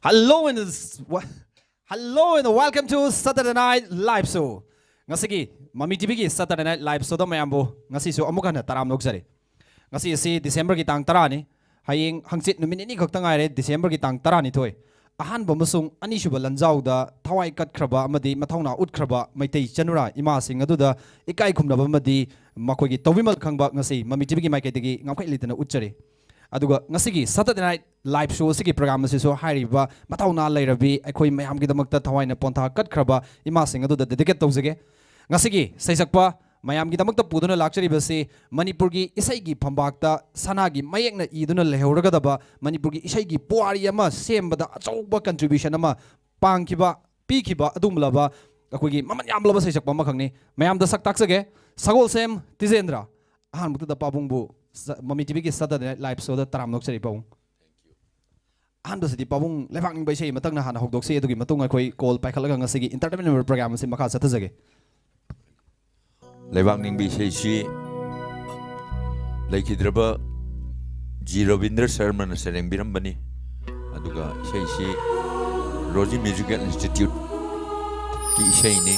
Hello and welcome to Saturday Night Live Show. Ngasigi Mami TV ki Saturday Night Live Show da mayambo ngasi so amukan na taram nogjari. Ngasi si December ki tang 10 ni haying hangsit numit ni khakta ngai re December ki tang 10 ni thoi. Ahan bamusung ani shuba lanjau da thawai kat khraba amadi mathawna ut khraba maitei chanura ima sing adu da ikai khumnaba amadi makoi ki tobimal khangba ngasi Mami TV ki maikai tegi ngamkhai litana utchari. Aduga ngasigi Saturday Night Live Show sigi program asiso hairiba mathauna leirabi akhoi mayam gi damakta thawaina pontha kat khraba ima sing adu da dedicate tawjage ngasigi saisakpa mayam gi damakta puduna lakchari basi Manipur gi isai gi phambakta sana gi mayekna iduna lehoraga daba Manipur gi isai gi puari ama sembada achauba contribution ama pangkiba pikiba adumlaba akhoi gi maman yamlaba saisakpa ma khangni mayam da sak taksage sagol sem tizendra ahan mutu da pabungbu Mami TV ki Saturday Night Live Show da taram nok chari pawung ahan dosidi pawung lebak ning baisei matang na hana hokdok se adugi matung akhoi call paikhalaga ngasigi entertainment program se makha sathajage lebak ning baisei si laikhidraba G Ravindra Sharma na sereng birambani aduga sei si Roji Musical Institute ki sei ni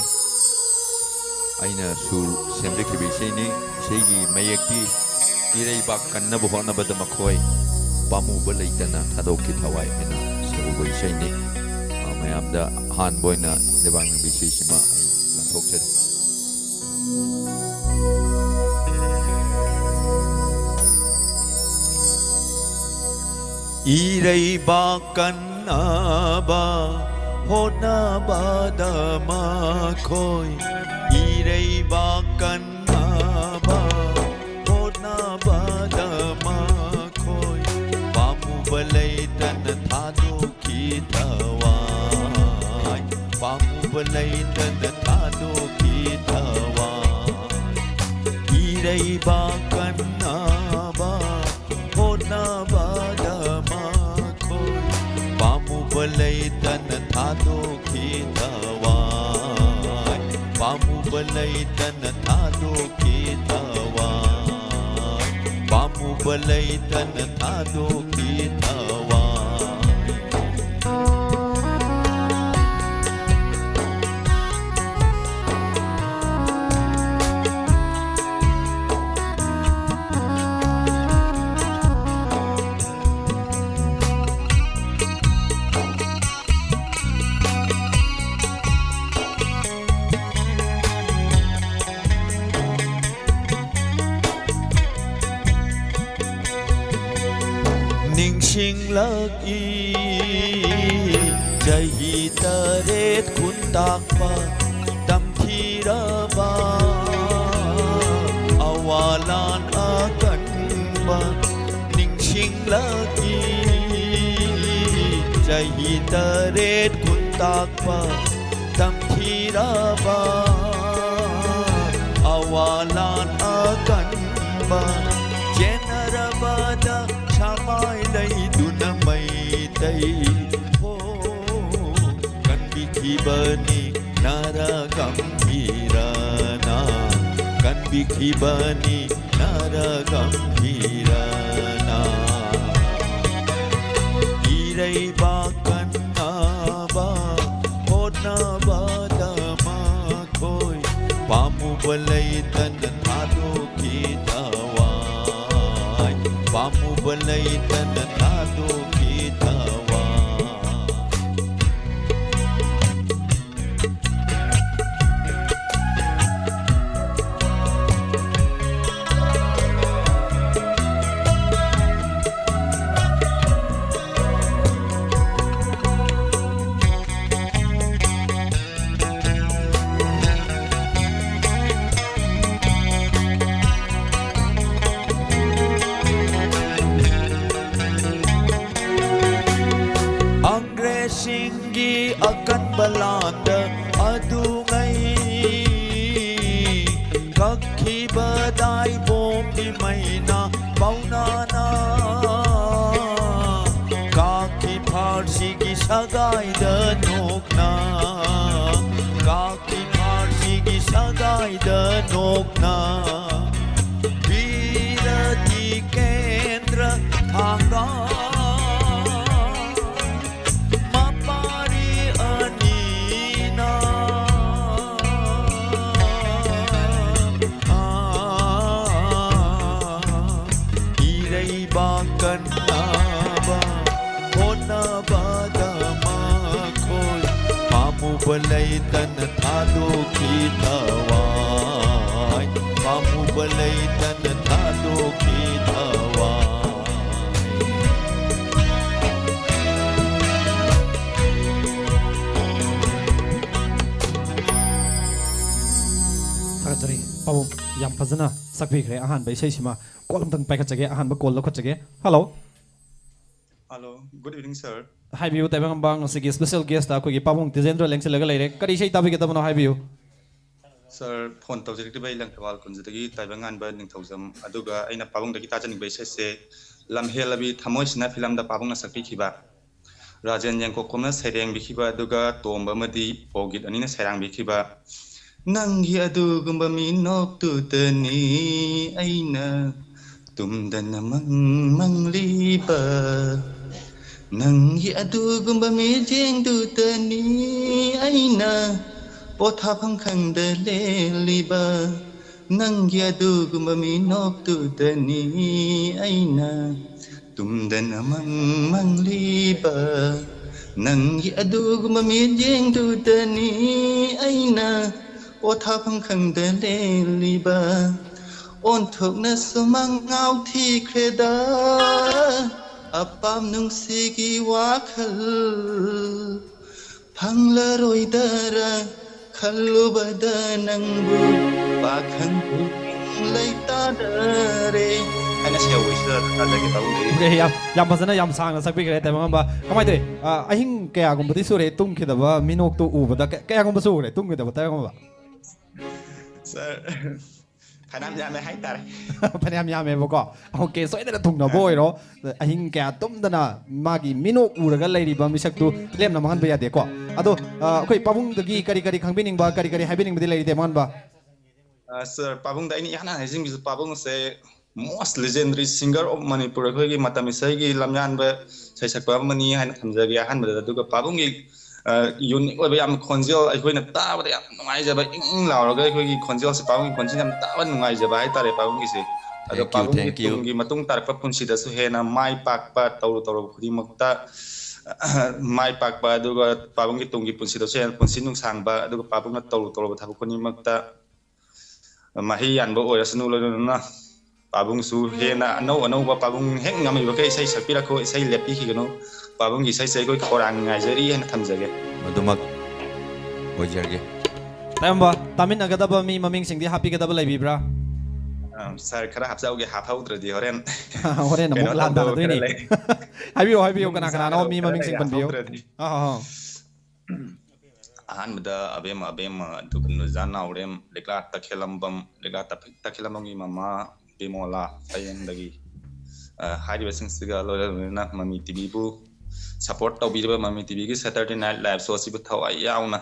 aina sur semre ki baisei ni sei gi mayekti Irai bak kanna buhona bada makhoi pamu balaitana thadok ki thawai hena seu boi sei ni mayam da han boina lebang bi sei sima ai lanthok chari Irai bak kanna ba hona bada makhoi Irai bak kanna ba Balai tan thadu ki thawai pamu balai tan thadu ki thawai irai ba kanna ba hona ba dama khoi pamu balai tan thadu ki thawai pamu balai tan thadu ki thawai pamu balai tan thadu ki Ningsing lagi jahi taret kuntak pa damthira ba awalan akan ba ningsing lagi jahi taret kuntak pa damthira ba awalan akan ba generabada Samai lay duna may tay ho kan bikibani naragambirana kan bikibani naragambirana irai bakan ba hona ba dama khoi pamu balai tan thado ki pamu balai tan thadu ki thawa Singgi akan belanda adungai kakhi badai bom di maina paunana kaki pharsi ki sagai da nokna kaki pharsi ki sagai da nokna virati kendra thanga ꯂꯩꯇꯅ ꯊꯥꯗꯣꯛꯈꯤ ꯊꯋꯥꯏ ꯄꯥꯝꯃꯨꯕ ꯂꯩꯇꯅ ꯊꯥꯗꯣꯛꯈꯤ ꯊꯋꯥꯏ Tagajari, Pabung, yang fazana, sakbi kre, ahan bay say sima, kolam tang paika chage, ahan ba kol lokot chage. Hello. Hello, good evening, sir. Hi view, tayo bang sige special guest ako gi Pabung Tizendro leng sila galay re. Kadi say tabi kita mo hi view. Sir, phone tawag dito ba ilang kawal kung dito tabangan ba ng tawsam aduga ay na pabong dagita jan ba se lam helabi thamoy sina film da pabong na sakri khiba. Rajan yang ko komna sereng bikhiba aduga tomba madi pogit ani na serang bikhiba. Nanggi adugumba minok tu tani aina tumdana mangliba. Nanggi adugumba mijeng tu tani aina Pota pangkang liba Nanggi adugumba minok tu tani aina tumdana mangliba. Nanggi adugumba mijeng tu tani aina Pota pangkang liba Ontok na sumang ngau thi kreda Apam nung sigi wakal Panglaroy dara Kalu badanang bu Bakang lay tadare Ana siya wisa Tata kita ulit Okay, yang fazana yang sang na sakbi kre tayo ba. Kamay to ahing kaya kung buti sure tung kita ba minok to uba da kaya kung basure tung kita ba tayo ba. Sir Kanam jam hai tar Panyam yame ba ko. Okay, so ina tung na boy ro. Ahing kaya tum dana magi minok uraga lay ba misak tu lem na mangan ba yade ko. Ado okay Pabung dagi kari khangbining ba kari haibining ba lay mangan ba. Sir pabong da ini yana hajing bisu pabong se most legendary singer of Manipur ko gi matam isai gi lamyan ba sai sakpa mani han thamjagi han ba da duga pabong gi unique oi ba yam khonjel ai khoi na ta ba yam ngai ja ba ing law ga khoi gi khonjel se pabong gi khonjel yam ta ba ngai ja ba ai tare pabong gi se ado pabong gi tung gi matung tar pa punsi da su he na mai pak pa taw khudi makta mai pak ba duga pabong gi tung gi punsi da su he punsi nung sang ba duga pabong na taw ba thabu khuni makta mahi yan ba oi asnu lo na Pabung su hena ano ba pabung heng ngami ba kay say sakpira ko say lepi higano pabung gi say ko khorang ngai jari hen thamjage madumak hojarge Tayo ba tamin agada ba mi maming sing di happy kada ba lay bibra. sir khara hapsau ge hapau di horen Horen na mo lan da do ni. Hi view kana no mi maming sing pan view. ahan bada abem dukun jana urem lekla takhelambam lekla takhelambam gi mama Bimola ayang lagi hari basing siga lo na Mami TV bu support tau bi ba Mami TV gi Saturday Night Live so sibu thau ayauna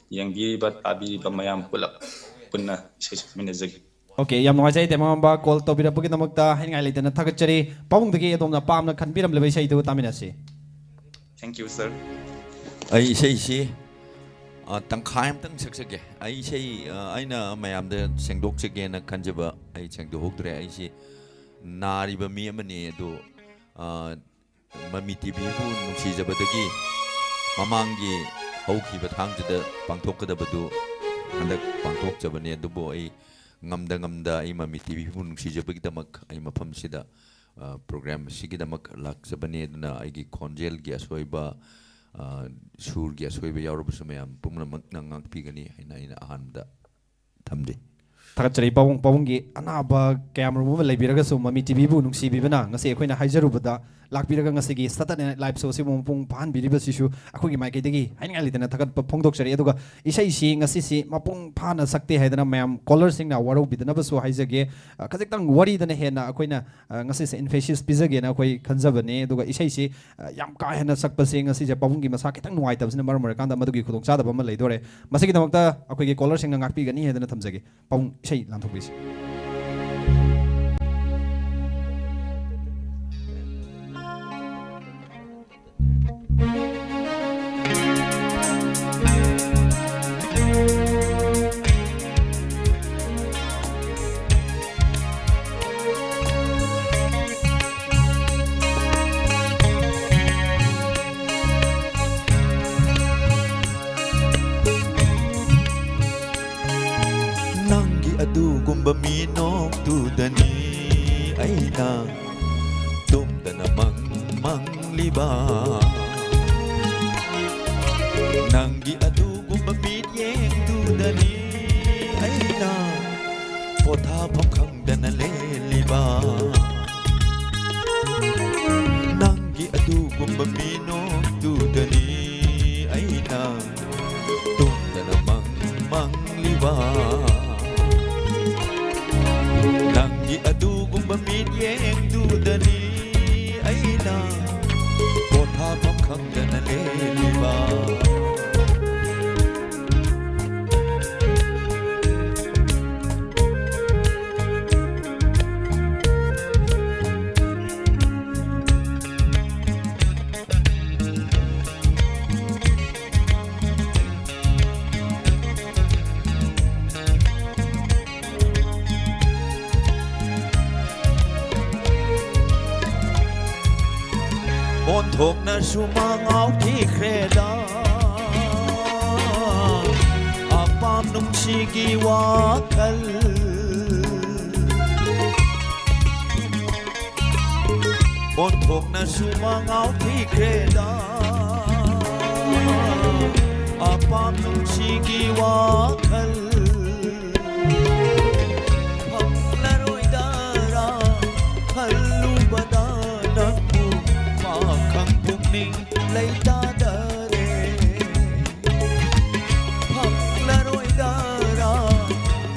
yang bi ba abi ba mayam pulap punna isai mina jagi Okay, yam ngai sai te ba call to bira pugin namagta hin ngai leitana thagachari Pabung dagi adom na pam na khanbiram lebay sai tu tamina si. thank you sir ai sei tangkhai am tang saksage ai sei aina mayam de sengdok chege na khanjaba ai sengdok hoktre ai si nari ba mi amani do Mami TV bu nungsi jabadagi mamangi hauki ba thangjada pangthokadabadu handak pangthok jabane dubo ai ngamda ai Mami TV bu nungsi jabagi damak ai mafam sida program sigi damak lak jabane duna ai gi khonjel gi asoiba sur gi asoiba yaurabsu mayam pumnamak nangak pigani haina ahanda thamde Thagachari Pabung gi anaba camera mo laibiraga so Mami TV bu nungsi bibana ngasi akoina haijarubada lakbiraga ngasi gi Saturday Night Live so si pung pan biriba sisu akogi mai degi hain ngali tena thagat phongdok chari aduga isai si ngasi si mapung phana sakte haidana mayam caller sing na waro bidana ba so haijage khajik tang wari dana hena akoina ngasi se infectious pizage na akoi khanjabane aduga isai si yam ka hena sakpa se ngasi je Pabung gi masa kitang nuai tabsina maramar kanda madugi khudong chada ba ma leidore masagi damakta akogi caller sing na ngakpi gani hedana thamjage Pabung isai lanthokbisi aina tumdana mangliba Nanggi adugu mamit yeng dudani aina Pothabam khangdana leliba Nanggi adugu mamino dudani aina tumdana mangliba Nanggi adugu mamit yeng dudani aina Pothabam khangdana leliba Thok na sumangau thi kreda Apam nung sigi wakal On thok na sumangau thi kreda Apam nung sigi wakal Panglaroy dara Halu badana Lay ta dare Panglaroy dara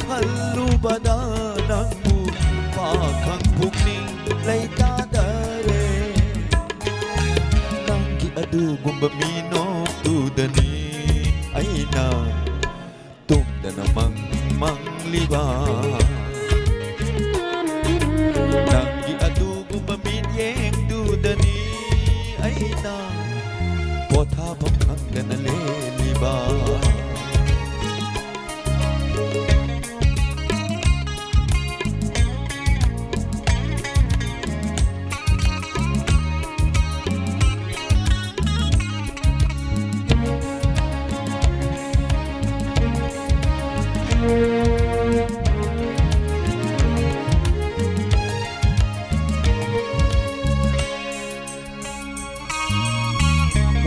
Halu badanang mu Pakang pugning lay ta dare Nanggi adugu mamino tudani Aina tumdana mangliba Nanggi adugu mamit yeng dudani Aina Pothabam khangdana leliba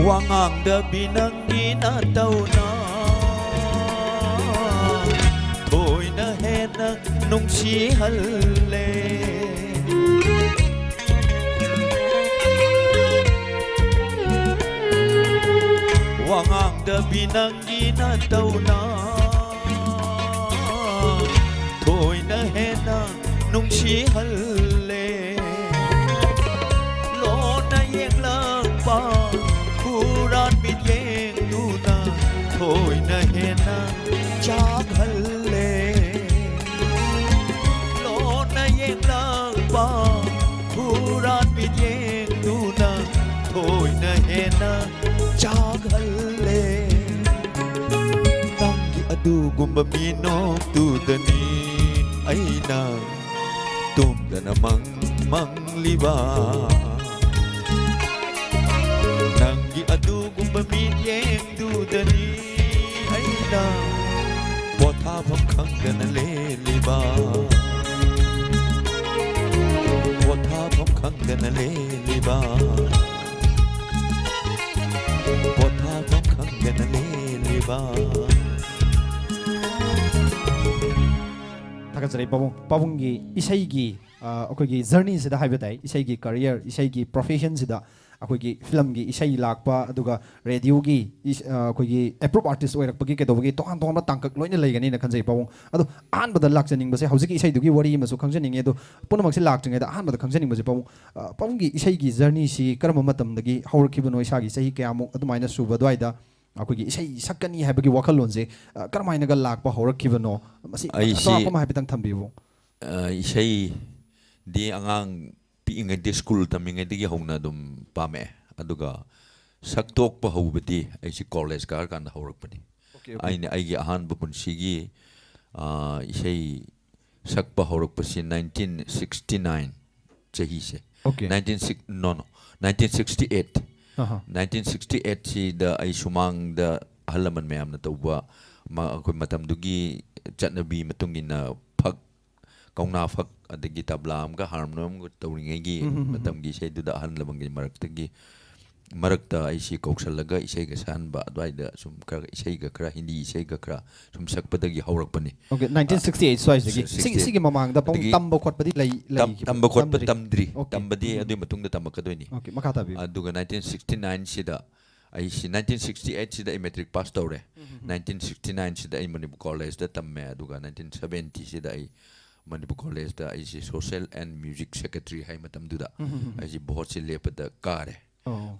Wangang da binangi na tau na Thôi na he na nung si halle Wangang da binangi na tau na Thôi na he na nung si halle Lo na yeng lang pa Puran mit yeng tu na Thôi na he na chak halle Lo na yeng lang pa Puran mit yeng tu na Thôi na he na chak halle Nanggi adugu mamino tu dani Aina tumdana mangliba Nanggi adugu mamit yeng dudani Aina Pothabam khangdana leliba Pothabam khangdana leliba Pothabam khangdana leliba Thakazari pabunggi isaigi akoigi journey sida haibatai isaigi career isaigi profession sida akoigi film gi isai lakpa aduga radio gi akoigi approved artist oirakpagi kedobagi tohan tohan tangkak loina leigani na khanjai pabung adu an bada lakjaning base haujiki isai dugi wari masu khangjaning edu punamak se lakjing eda an bada khangjaning base pabung pabung gi isai gi journey si karama matam dagi haurakibano isagi sahi kyamu adumaina suba dwaida akoigi isai sakani haibagi wakalonje karamaina ga lakpa haurakibano masi so ma habitang thambibu isai di angang piingai di school tamingai di hongna dum pame aduga saktok pa hubati ai si college kar kan haurakpani aini aigi ahan bupun sigi isai sakpa haurakpasi 1969 chahi se 1968 1968 si da ai sumang da halaman mayam na tawba ma ko matam dugi chatnabi matungin na phak kaungna phak adagi tabla amga harmonium gu tawringai matamgi isai duda ahan labangi maraktagi marakta aisi kauksalaga isai ga sanba adwaida sum kara isai ga kara hindi isai ga kara sum sakpadagi haurakpani. Okay, 1968 swaisdagi. Sige mamang da pong tamba khotpadi lai tamba khotpa tamdri tambadi adu matungda tamakadoni. Okay, makata bi. Aduga 1969 sida ai 1968 sida I metric pass tawre. 1969 sida I Manipur College da tamme aduga 1970 sida I Manipur College da I social and music secretary hai matam duda. I bahut se lepada kare.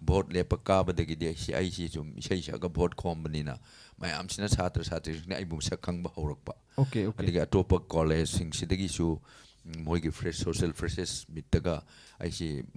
Board lepa kabadagi de ai sum isai saga board company na mayam sina satra satri na ibum sakhang ba horakpa. Okay. Adigi atopa college sing sidagi su moigi fresh social freshes mitaga aisi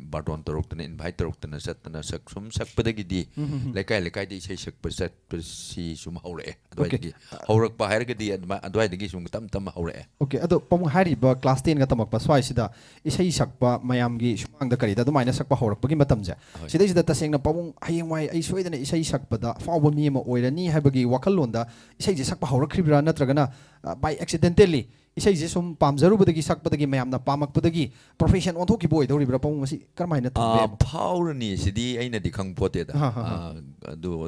baton torok invite torok tana satana sak sum sakpadagi di lekai di sei sakpa sat si sum haure adwai haurak pa hair gadi adwai dagi sum tam haure. Okay, ado pom hari ba class 10 ga tamak pa swai sida isai sakpa mayam gi sumang da kari da dumaina sakpa haurak pagi matam ja sida taseng na pom hayeng wai ai soidana isai sakpa da fawba mi ma oirani haibagi wakallon da isai ji sakpa haurak kribra natragana by accidentally isai je sum pamjarubadagi sakpadagi mayamna pamakpadagi profession onthokki boy doribra pong masi karmaina thambe paurani sidi aina di khang pote da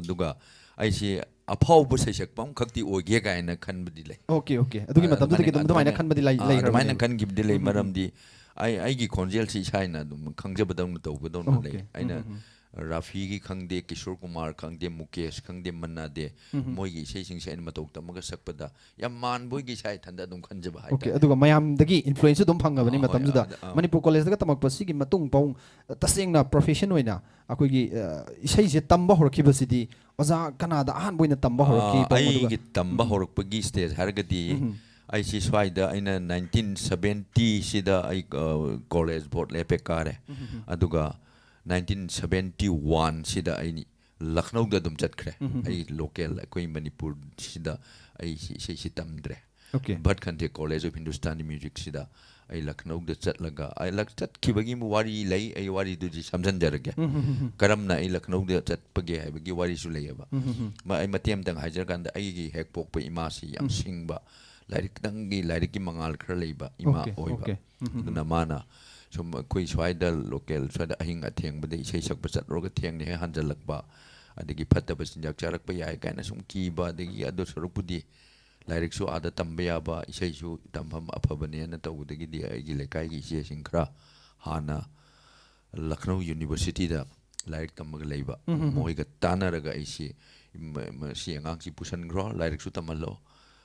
duga aisi apau bu sai sak pam khakti oge gaina khanbadi lai. Okay, adugi matam dudagi dum dumaina khanbadi lai dumaina khan gibdi lai maramdi ai gi konjel si saina dum khangjabadam tawgadon lai aina Rafi ki khangde Kishore Kumar khangde Mukesh khangde Manna de moi gi sei sing sai matok tamaga sakpada yam man boy gi sai thanda dum khanjaba hai. Okay, aduga mayam dagi influence dum phangabani matam juda Manipur College daga tamak pasi gi matung pong tasengna profession oina akoi gi isai je tamba horkibasidi oza kanada ahan boina tamba horki ai gi tamba horkpagi stage hargadi ai si swaida aina 1970 sida ai college board lepe kare aduga 1971 sida ai Lucknow da dum chatkre ai local koi Manipur sida ai si tamdre. Okay, Bhatkhante College of Hindustani Music sida ai Lucknow da chatlaga ai chat kibagi mu wari lai ai wari du ji samjan jarage karamna ai Lucknow da chatpage hai bagi wari su laiba ma ai matem dang hajar ganda ai gi hek pok pa ima si yam singba lairik dangi lairik ki mangal khra leiba ima oiba duna mana sum koi swaida local swaida ahing atheng bade isai sakpa chatroga theng ne hanjalakba adigi phattaba sinjak charakpa yai kaina sum ki ba adigi ado sorupudi lairik su ada tambaya ba isai su tamham aphabane na tawdagi di agi lekai gi ise singkra hana Lucknow University da lairik tamaga leiba moiga tanaraga isi si angang si pusan gro lairik su tamalo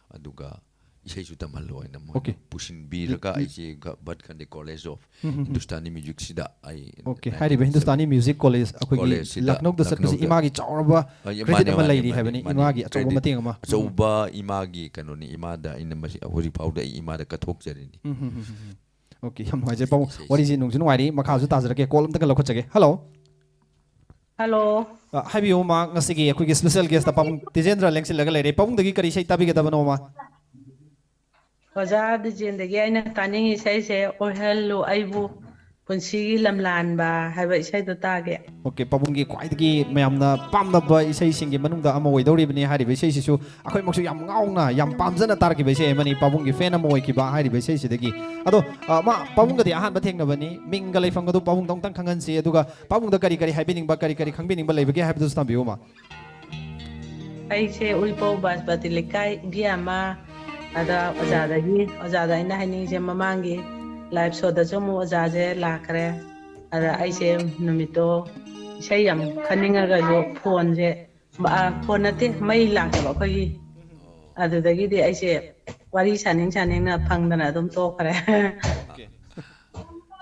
aduga isai su tamalo ina mo pusin biraga isi Bhatkhante College of Hindustani Music sida ai. Okay, hari ba Hindustani Music College akoi gi Lucknow da sakasi imagi chauraba credit ma lairi habani imagi achoba mating ma achoba imagi kanoni imada ina masi hori pauda imada kathok jarini. Okay, yam haje pau wari ji nungju nuari makhazu tajrake call amta lokachage. Hello habi uma ngasigi akoi gi special guest apam Tijendra lengsil laga laire pong dagi kari sai tabi gedabano ma Oza Tijendagi aina taning isai se ohello aibu punsigi lamlanba haiba isai do tage. Okay, pabungi kwaidagi mayamna pamnaba isai singi manungda ama oidoribani hariba isai sisu akoi maksu yam ngauna yam pamjana tarki bese mani pabungi fan ama oikiba hariba isai sidagi ado ma pabungadi ahan ba thengnabani minga leifamgadu pabung dong tang khangansi aduga pabungda kari haibiningba kari khangbiningba leibage haibdu stambiuma ai se ulpo basbati lekai diama ada ozada ina haning je mamangi live show da jomu ozaje lakre ada ai se numito sai yam khaninga ga jo phone je phone ate mai lakba khoi adu dagi di ai se wari saning na phangdana dum to kare.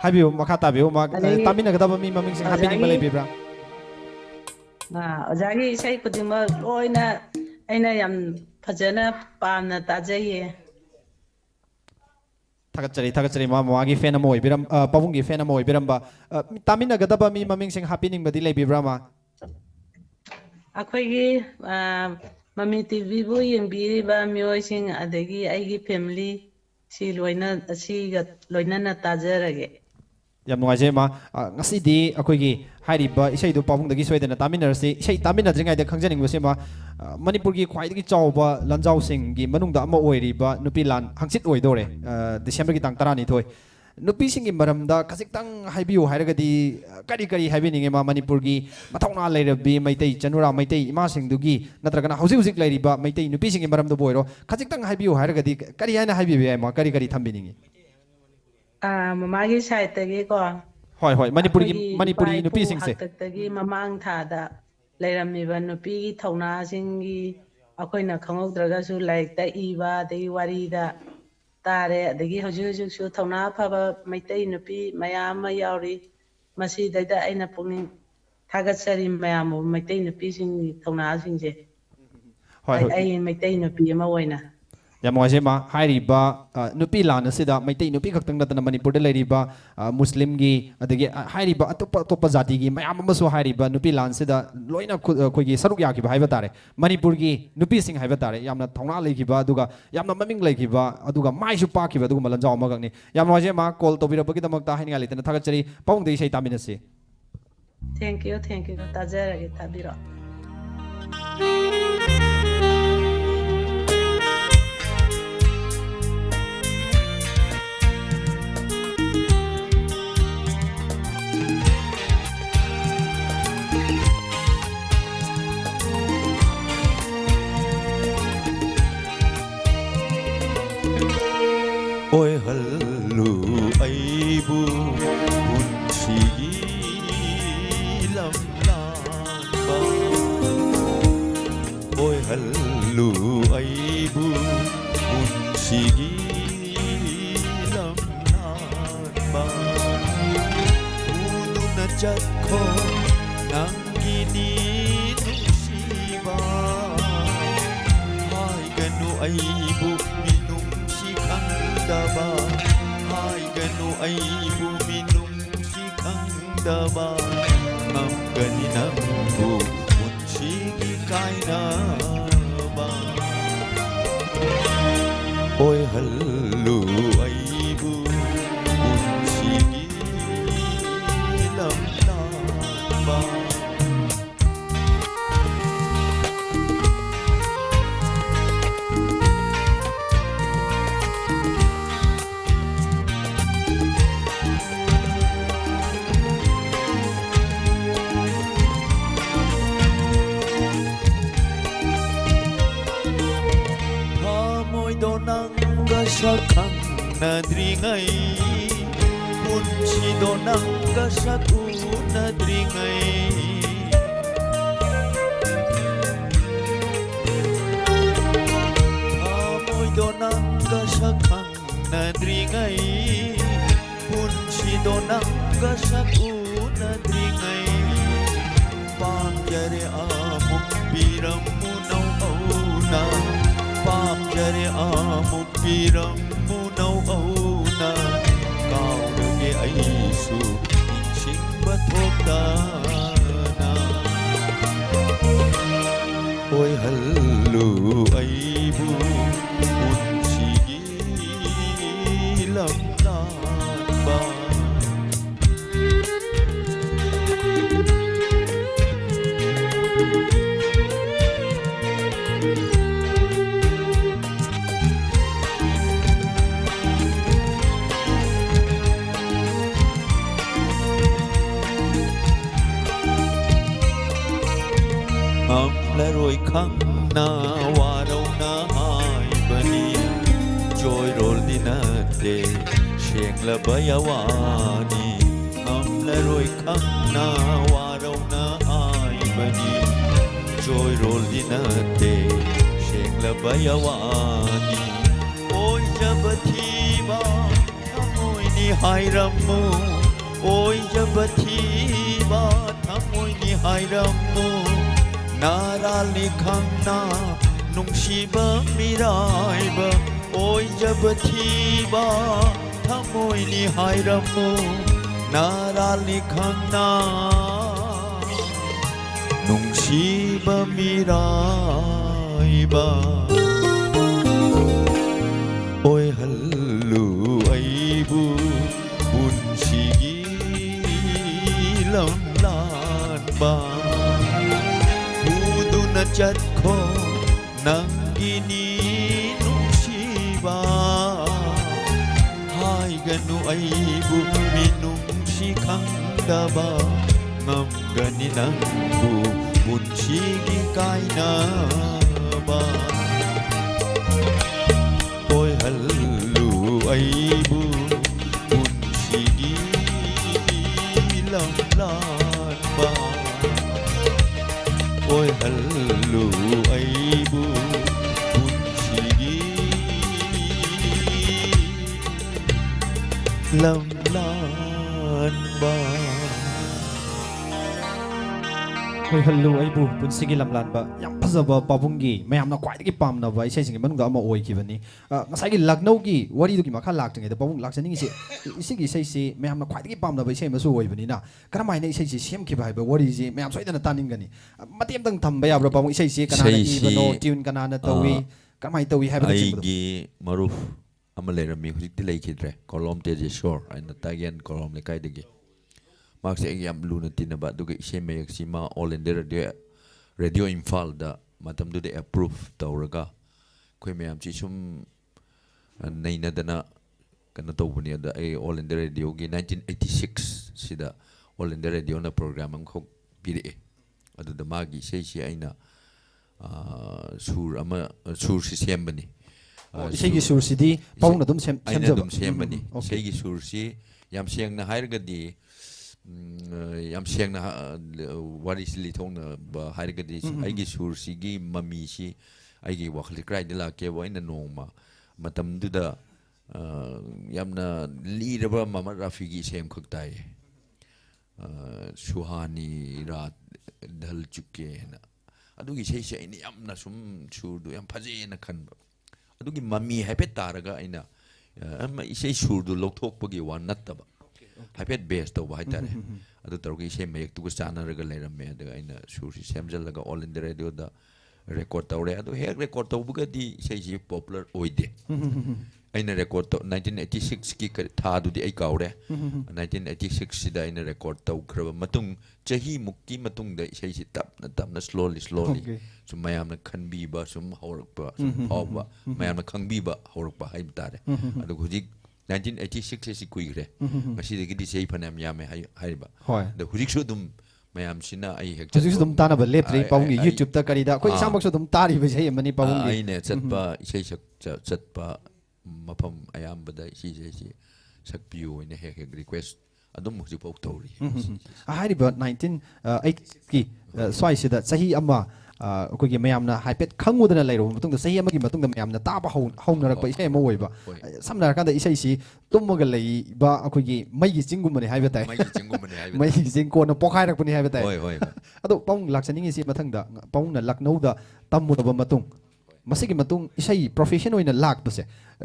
Habiu makata biu mak tamina gadaba mi maming sing happening balai bibra ozagi sai kudima loina aina yam fajana pamna tajaye thakachari magi fan amoi biram pabungi fan amoi biramba tamina gadaba mi maming sing happening badi lai bibrama akhoi gi mami tv bu yembi ba mioi sing adagi aigi family si loina si ga loina na tajarage ꯌꯥꯝ ꯅꯨꯡꯉꯥꯏꯖꯩ ꯃꯥ ꯉꯁꯤꯗꯤ ꯑꯩꯈꯣꯏꯒꯤ ꯍꯥꯏꯔꯤꯕ ꯏꯁꯩꯗꯨ ꯄꯥꯕꯨꯡꯗꯒꯤ ꯁꯣꯏꯗꯅ ꯇꯥꯃꯤꯟꯅꯔꯁꯤ ꯏꯁꯩ ꯇꯥꯃꯤꯟꯅꯗ꯭ꯔꯤꯉꯩꯗ ꯈꯪꯖꯅꯤꯡꯕꯁꯤ ꯃꯥ ꯃꯅꯤꯄꯨꯔꯒꯤ ꯈ꯭ꯋꯥꯏꯗꯒꯤ ꯆꯥꯎꯕ ꯂꯟꯖꯥꯎꯁꯤꯡꯒꯤ ꯃꯅꯨꯡꯗ ꯑꯃ ꯑꯣꯏꯔꯤꯕ ꯅꯨꯄꯤ ꯂꯥꯟ ꯍꯪꯆꯤꯠ ꯑꯣꯏꯗꯣꯔꯦ ꯗꯤꯁꯦꯝꯕꯔꯒꯤ ꯇꯥꯡ 12 ꯅꯨꯄꯤꯁꯤꯡꯒꯤ ꯃꯔꯝꯗ ꯈꯖꯤꯛꯇꯪ ꯍꯥꯏꯕꯤꯌꯨ ꯍꯥꯏꯔꯒꯗꯤ ꯀꯔꯤ ꯍꯥꯏꯕꯤꯅꯤꯡꯉꯦ ꯃꯥ ꯃꯅꯤꯄꯨꯔꯒꯤ ꯃꯊꯧꯅꯥ ꯂꯩꯔꯕꯤ ꯃꯩꯇꯩ ꯆꯅꯨꯔꯥ ꯃꯩꯇꯩ ꯏꯃꯥꯁꯤꯡꯗꯨꯒꯤ ꯅꯠꯇ꯭ꯔꯒꯅ ꯍꯧꯖꯤꯛ ꯂꯩꯔꯤꯕ ꯃꯩꯇꯩ ꯅꯨꯄꯤꯁꯤꯡꯒꯤ ꯃꯔꯝꯗꯕꯨ ꯑꯣꯏꯔꯣ ꯈꯖꯤꯛꯇꯪ ꯍꯥꯏꯕꯤꯌꯨ ꯍꯥꯏꯔꯒꯗꯤ ꯀꯔꯤ ꯍꯥꯏꯅ ꯍꯥꯏꯕꯤꯕ ꯌꯥꯏ ꯃꯥ ꯀꯔꯤ ꯊꯝꯕꯤꯅꯤꯡꯉꯤ ꯃꯃꯥꯒꯤ ꯁꯥꯏꯠꯇꯒꯤꯀꯣ ꯍꯣꯏ ꯃꯅꯤꯄꯨꯔꯤ ꯑꯩꯈꯣꯏꯒꯤ ꯏꯄꯥ ꯃꯅꯤꯄꯨꯔꯤ ꯏꯄꯨ ꯅꯨꯄꯤꯁꯤꯡꯁꯦ ꯍꯥꯛꯇꯛꯇꯒꯤ ꯃꯃꯥꯡ ꯊꯥꯗ ꯂꯩꯔꯝꯃꯤꯕ ꯅꯨꯄꯤꯒꯤ ꯊꯧꯅꯥꯁꯤꯡꯒꯤ ꯑꯩꯈꯣꯏꯅ ꯈꯪꯍꯧꯗ꯭ꯔꯒꯁꯨ ꯂꯥꯏꯔꯤꯛꯇ ꯏꯕ ꯑꯗꯒꯤ ꯋꯥꯔꯤꯗ ꯇꯥꯔꯦ ꯑꯗꯒꯤ ꯍꯧꯖꯤꯛꯁꯨ ꯊꯧꯅꯥ ꯐꯕ ꯃꯩꯇꯩ ꯅꯨꯄꯤ ꯃꯌꯥꯝ ꯑꯃ ꯌꯥꯎꯔꯤ ꯃꯁꯤꯗꯩꯗ ꯑꯩꯅ ꯄꯨꯛꯅꯤꯡ ꯊꯥꯒꯠꯆꯔꯤ ꯃꯌꯥꯝꯕꯨ ꯃꯩꯇꯩ ꯅꯨꯄꯤꯁꯤꯡꯒꯤ ꯊꯧꯅꯥꯁꯤꯡꯁꯦ ꯍꯣꯏ ꯑꯩ ꯃꯩꯇꯩ ꯅꯨꯄꯤ ꯑꯃ ꯑꯣꯏꯅ ꯌꯥꯝ ꯅꯨꯡꯉꯥꯏꯖꯩ ꯃꯥ ꯍꯥꯏꯔꯤꯕ ꯅꯨꯄꯤ ꯂꯥꯟ ꯑꯁꯤꯗ ꯃꯩꯇꯩ ꯅꯨꯄꯤ ꯈꯛꯇꯪ ꯅꯠꯇꯅ ꯃꯅꯤꯄꯨꯔꯗ ꯂꯩꯔꯤꯕ ꯃꯨꯁꯂꯤꯝꯒꯤ ꯑꯗꯒꯤ ꯍꯥꯏꯔꯤꯕ ꯑꯇꯣꯞꯄ ꯖꯥꯇꯤꯒꯤ ꯃꯌꯥꯝ ꯑꯃꯁꯨ ꯍꯥꯏꯔꯤꯕ ꯅꯨꯄꯤ ꯂꯥꯟꯁꯤꯗ ꯂꯣꯏꯅ ꯑꯩꯈꯣꯏꯒꯤ ꯁꯔꯨꯛ ꯌꯥꯈꯤꯕ ꯍꯥꯏꯕ ꯇꯥꯔꯦ ꯃꯅꯤꯄꯨꯔꯒꯤ ꯅꯨꯄꯤꯁꯤꯡ ꯍꯥꯏꯕ ꯇꯥꯔꯦ ꯌꯥꯝꯅ ꯊꯧꯅꯥ ꯂꯩꯈꯤꯕ ꯑꯗꯨꯒ ꯌꯥꯝꯅ ꯃꯃꯤꯡ ꯂꯩꯈꯤꯕ ꯑꯗꯨꯒ ꯃꯥꯏꯁꯨ ꯄꯥꯛꯈꯤꯕ ꯑꯗꯨꯒꯨꯝꯕ ꯂꯟꯖꯥꯎ ꯑꯃꯈꯛꯅꯤ ꯌꯥꯝ ꯅꯨꯡꯉꯥꯏꯖꯩ ꯃꯥ ꯀꯣꯜ ꯇꯧꯕꯤꯔꯛꯄꯒꯤꯗꯃꯛꯇ ꯍꯥꯏꯅꯤꯡꯉꯥꯏ ꯂꯩꯇꯅ ꯊꯥꯒꯠꯆꯔꯤ ꯄꯥꯕꯨꯡꯗꯒꯤ ꯏꯁꯩ ꯇꯥꯃꯤꯟꯅꯁꯤ ꯊꯦꯡꯛ ꯌꯨ ꯇꯥꯖꯔꯒꯦ ꯊꯥꯕꯤꯔꯛꯑꯣ Oi hallu aibu punchigi lamlamba Oi hallu aibu punchigi lamlamba Udu na jakko nangini nushiba Hai ganu aibu daba hai ganu aibu minum si daba ngam gani nambu munshi ki kaina ba oi hallu aibu munshi ki lam ba Sakang nadringai punci donang kasaku nadringai amoy donang kasakang nadringai punci donang kasaku nadringai pangjare amuk piramu nau auna Pamjare amuk piramu nau auna Kau nage aisu insing bathok dana Oi hallu aibu unsigi lamlamba Laroi khang na warau na hai bani joy roll dinate sheng la bayawani laroi khang na warau na hai bani joy roll dinate sheng la bayawani oi jabathi ba thamoi ni hai ramu oi jabathi ba thamoi ni hai ramu Narali khangna nungsiba miraiba oi jabathiba thamoi ni hairamu Narali khangna nungsiba miraiba Oi hallu aibu punchigi lamlan ba Hudu na chat ko nang gininungsiba Hay ganu ay buminungsikang daba Ngam ganinang bunsigi kay na ba Oy halu ay bunsigi lamlan ba Oy halu ay bunsigi lamlan ba Hoy hallo ay bu punsigi lamlan ba yam phazaba pabunggi mayamna khwaidagi pamnaba isai manungda ama oikibani ngasai gi Lucknow gi wari du gi makha laktingai da pabung laksaning isi isigi isai si mayamna khwaidagi pamnaba isai masu oibani na karamai na isai si semkiba haiba wari ji mayam soidana taningani matem dang thamba yabra pabung isai si kanana ibano tune kanana tawi karamai tawi haiba aigi maruf ama lerami hujikti leikidre kolom teje shore aina tagian kolom lekai degi Maksud saya yang belum nanti nampak tu ke isi mayak sima all India radio Imphal da matam tu dia approve tahu raga kau mayam cisum naina dana kena tahu punya ada all India radio gi 1986 sida all India radio na program ang kau pilih ada da magi saya aina sur si siam bani isai gi sur si di pawung na dum sem aina dum siam bani saya gi sur si yang siang na hair gadi yam siang na wari sili thong na ba hairgadi aigi sur sigi mami si aigi wakhli krai dila ke wa ina noma matam du da yamna liraba mama rafigi sem khaktai suhani rat dal chukke na adugi sei sei ni yamna sum sur du yam phaje na khan adugi mami haipet taraga ina amma isei sur du lokthok pagi wan nattaba Happet base tau bahai tare, adu tarugi saya mayak tu kesana rega leram me, ada ina sursi semjal laga all in the radio da record tau re, adu hek record tau buka di saya popular oide, ina record tau 1986 ki thadu di ai kau re, 1986 sida ina record tau keraba matung cahi mukki matung da saya tap na slowly, so mayam na kanbi ba, sum haurak ba, sum hau ba, mayam na kangbi ba haurak ba hai tare, adu hujik 1986 si kuigre masi de gidi sei phanam yame haiba da hujik su dum mayam sina ai hek hujik su dum tana ba lepri pawungi YouTube ta karida koi samak su dum tari ba sei mani pawungi ai ne chatpa sei chatpa mapam ayam bada si sakpiu ne hek request adum hujik pau tori hari ba 1980 ki swai sida sahi ama ꯑꯩꯈꯣꯏꯒꯤ ꯃꯌꯥꯝꯅ ꯍꯥꯏꯐꯦꯠ ꯈꯪꯉꯨꯗꯅ ꯂꯩꯔꯕ ꯃꯇꯨꯡꯗ ꯆꯍꯤ ꯑꯃꯒꯤ ꯃꯇꯨꯡꯗ ꯃꯌꯥꯝꯅ ꯇꯥꯕ ꯍꯧꯅꯔꯛꯄ ꯏꯁꯩ ꯑꯃ ꯑꯣꯏꯕ ꯁꯝꯅ ꯍꯥꯏꯔꯀꯥꯟꯗ ꯏꯁꯩꯁꯤ ꯇꯨꯝꯃꯒ ꯂꯩꯕ ꯑꯩꯈꯣꯏꯒꯤ ꯃꯩꯒꯤ ꯆꯤꯡꯒꯨꯝꯕꯅꯤ ꯍꯥꯏꯕ ꯇꯥꯏ ꯃꯩꯒꯤ ꯆꯤꯡ ꯀꯣꯟꯅ ꯄꯣꯈꯥꯏꯔꯛꯄꯅꯤ ꯍꯥꯏꯕ ꯇꯥꯏ ꯑꯗꯣ ꯄꯥꯕꯨꯡ ꯂꯥꯛꯆꯅꯤꯡꯉꯤꯁꯤ ꯃꯊꯪꯗ ꯄꯥꯕꯨꯡꯅ ꯂꯛꯅꯧꯗ ꯇꯝꯃꯨꯔꯕ ꯃꯇꯨꯡ ꯃꯁꯤꯒꯤ ꯃꯇꯨꯡ ꯏꯁꯩ ꯄ꯭ꯔꯣꯐꯦꯁꯟ ꯑꯣꯏꯅ ꯂꯥꯛꯄꯁꯦ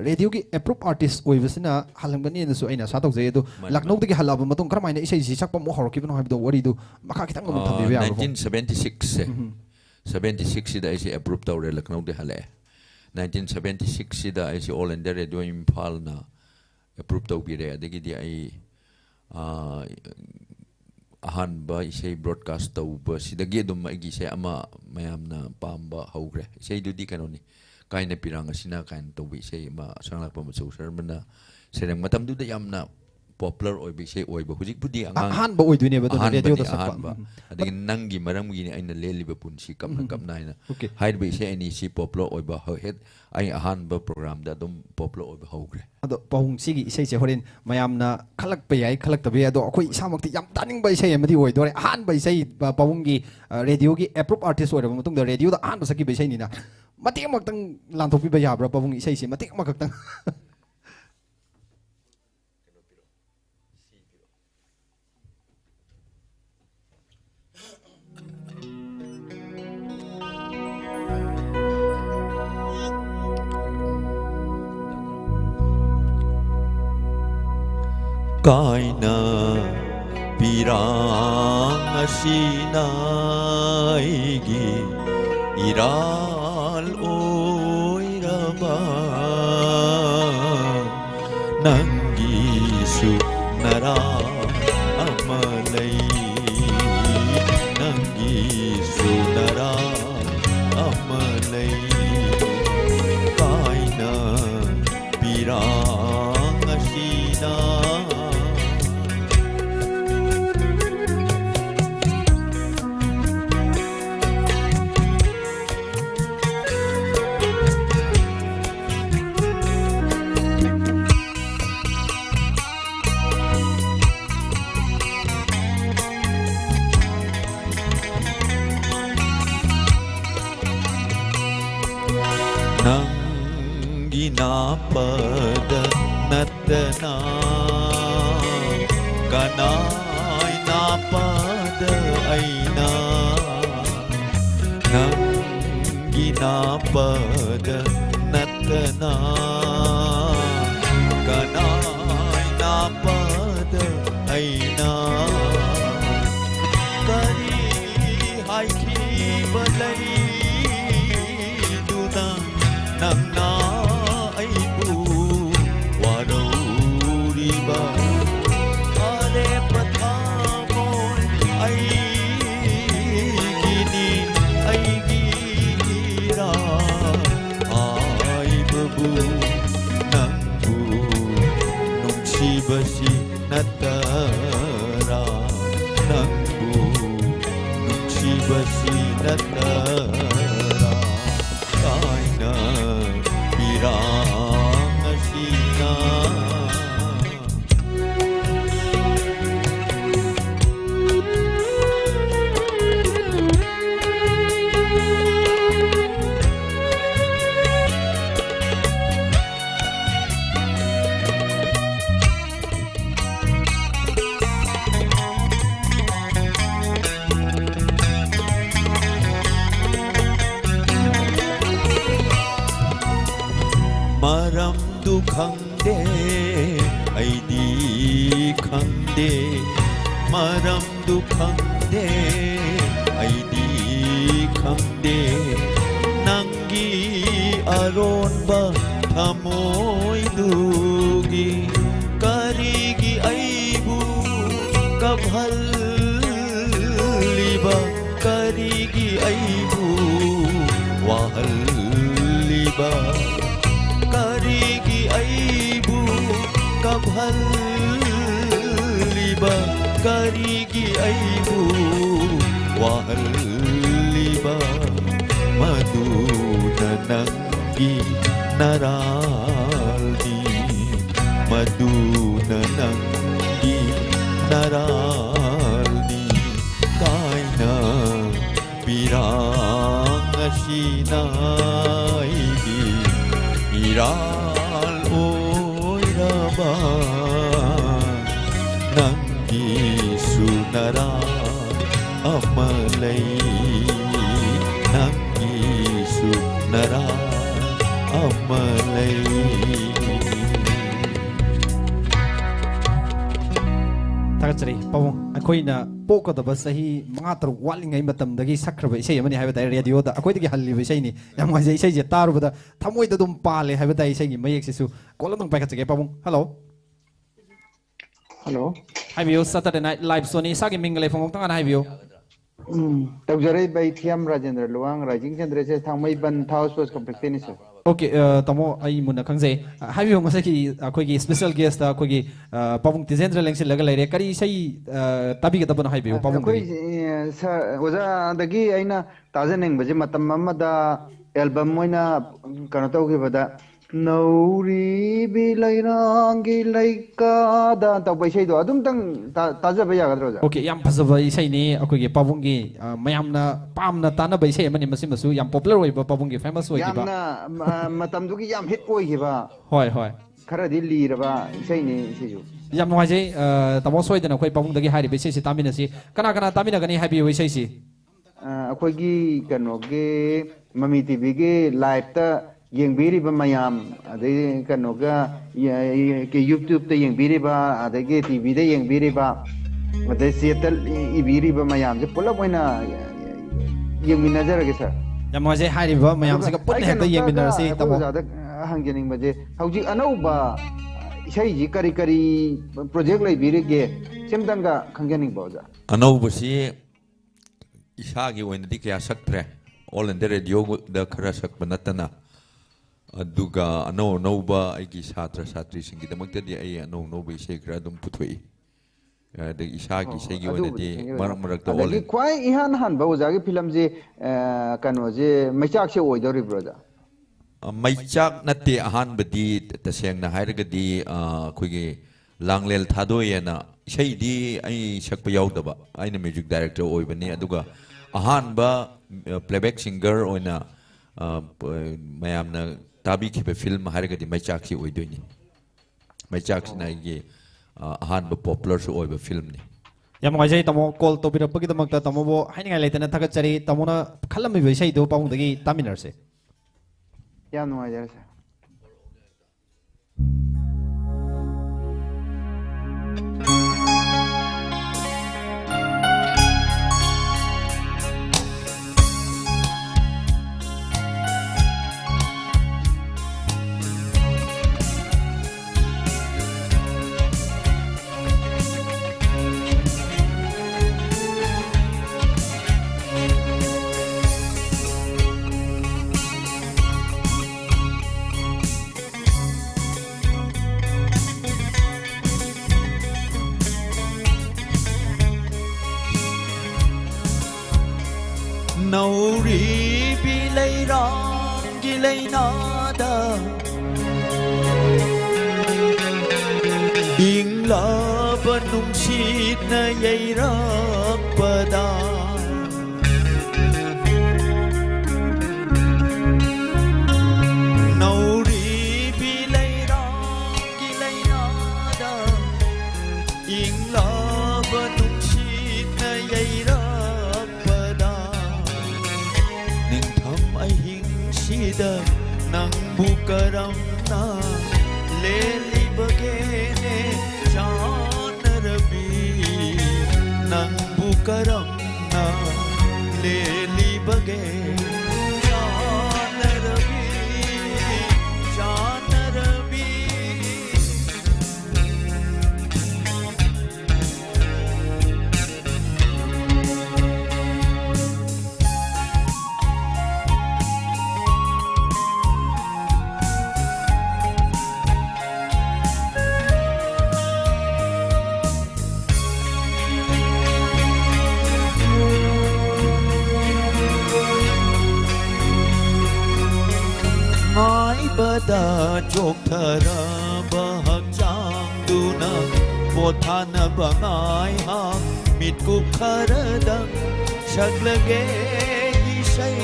ꯔꯦꯗꯤꯑꯣꯒꯤ ꯑꯦꯄ꯭ꯔꯨꯞ ꯑꯥꯔꯇꯤꯁ ꯑꯣꯏꯕꯁꯤꯅ ꯍꯜꯂꯝꯒꯅꯤꯅꯁꯨ ꯑꯩꯅ ꯑꯁꯥ ꯇꯧꯖꯩ ꯑꯗꯣ ꯂꯛꯅꯧꯗꯒꯤ ꯍꯜꯂꯛꯑꯕ ꯃꯇꯨꯡ ꯀꯔꯝꯍꯥꯏꯅ ꯏꯁꯩꯁꯤ ꯁꯛꯄ ꯑꯃꯨꯛ ꯍꯧꯔꯛꯈꯤꯕꯅꯣ ꯍꯥꯏꯕꯗꯣ ꯋꯥꯔꯤꯗꯨ ꯃꯈꯥ ꯈꯤꯇꯪ ꯑꯃꯨꯛ ꯊꯝꯕꯤꯕ ꯌꯥꯕ꯭ꯔꯥ 1976 76 sida aisi approve tawre Lucknow de hale 1976 sida aisi all India radio Imphal na approve tawbire adagi di ai ahan ba isai broadcast tawba sida ge dum agi se ama mayam na pamba hauгре isai du di kanoni kaina piranga sina kain tawbi isai ma sanglak pa masu sermana sereng matam du da yamna popular oibe sei oibe hujik budi ahan ba oidune ba radio da sakpa adagi nangi maram gi ni aina leliba punsi kapna ina haid be sei ani si popular oiba het ai ahan ba program da dum popular oiba hauгре ado pahung sigi isai se horen mayamna khalak pa yai khalak tabe ado akoi samakti yam taning ba isai amadi oidore ahan ba isai pahung gi radio gi approve artist oira matung da radio da ahan ba saki ba isai ni na matik maktang lanthokpi ba yabra pahung isai se matik makaktang kaina pirang asinaigi iral oiraba nangi su nara amalai sunara amalay kaina pirang asina nang ginapada natana kanay napada ay na nang ginapada natana kanay napada ay na kari hay kibalay nang naaibu walaw riba ale patamoy ay gini ay gira ay babu nang bunong sibasi natara nang bunong sibasi natara pirang asina maramdu khangde ay di khangde maramdu khangde ay di khangde nanggi aron ba thamoy dugi karigi aibu kabhal liba karigi aibu wahal liba karigi aibu kabhal liba karigi aibu wahal liba maduna nanggi naraldi maduna nanggi naraldi kaina pirang asinay iral oy raba nanggi sunara amalay nanggi sunara amalay Tagachari pawong akoina poko da basahi mangatar walingai matam dagi sakraba isai amani haiba dai radio da akoi dagi halli isai ni yang ma isai je taru da thamoi da dum pale haiba dai isai gi mayek sisu kolam pai kachage pawong hello hello haibio Saturday Night Live soni sagi mingle phongok tanga haibio tawjare bai thiam Rajendra Luang Rajing Chandra se thangmai ban house was complex ni sir okay tamo ai muna khangje haibio ngasaki akoi gi special guest da akoi gi pawong Tijendra lengsi laga laire kari sai tabi ga tabana haibio pawong koi oja dagi aina tajaneng baje matam amada album moina kana tawgi bada Nauri bilairanggi laika da tawbai sai do adum tang taja baya gadro ja okay yam phasaba isai ni akoi gi pawong gi mayamna pamna tana bai sai amani masim masu yam popular oi ba pawong gi famous oi gi ba yamna matam dugi yam hit oi gi ba hoi hoi khara di li ra ba isai ni siju yam noi jai tamo soi dana khoi pawong dagi hari bai sai si tamina si kana kana tamina gani habi oi sai si akoi gi kano ge mami tv ge live ta yengbiri ba mayam adai kano ga ke YouTube ta yengbiri ba adai ge TV da yengbiri ba adai setal ibiri ba mayam je pula moina yengmi nazar ge sir yam noi jai hari ba mayam se ka put he da yengmi nar si tamo hangjening ba je hauji anau ba isai ji kari kari project lai biri ge semdang ga khangjening ba ja anau basi isagi oinadi kaya saktre all in the radio da khara sakba natana aduga no ba aigi satra satri singi damakta di ai no ba isai khara dum puthoi da isagi sei gi oinadi marak da all adagi kwai ihan han ba ojagi film je kano je maichak se oidori broda maichak natte ahan badi taseng na hairagadi khoigi langlel thadoyena isai di ai sakpa yaudaba aina music director oibani aduga ahan ba playback singer oina mayamna tabi khibe film hairagadi maichak si oidoini maichak sina gi ahan ba popular so oiba film ni yam ngai tamo call to birapagi damakta tamo bo haini leitana thakachari tamona khalami be sei do pamung dagi taminarse yam nuai sa Nauri bilay rang gilay nada Ingla banung sit na yay rakpada Nauri bilay rang gilay nada Ingla banung sit na yay sida nang bukaram na leli bagene chan rabi nang bukaram na leli bagene chan rabi chan rabi bada jok thara bahak chang duna pothana bangai ha mit ku kharadang shaglage isai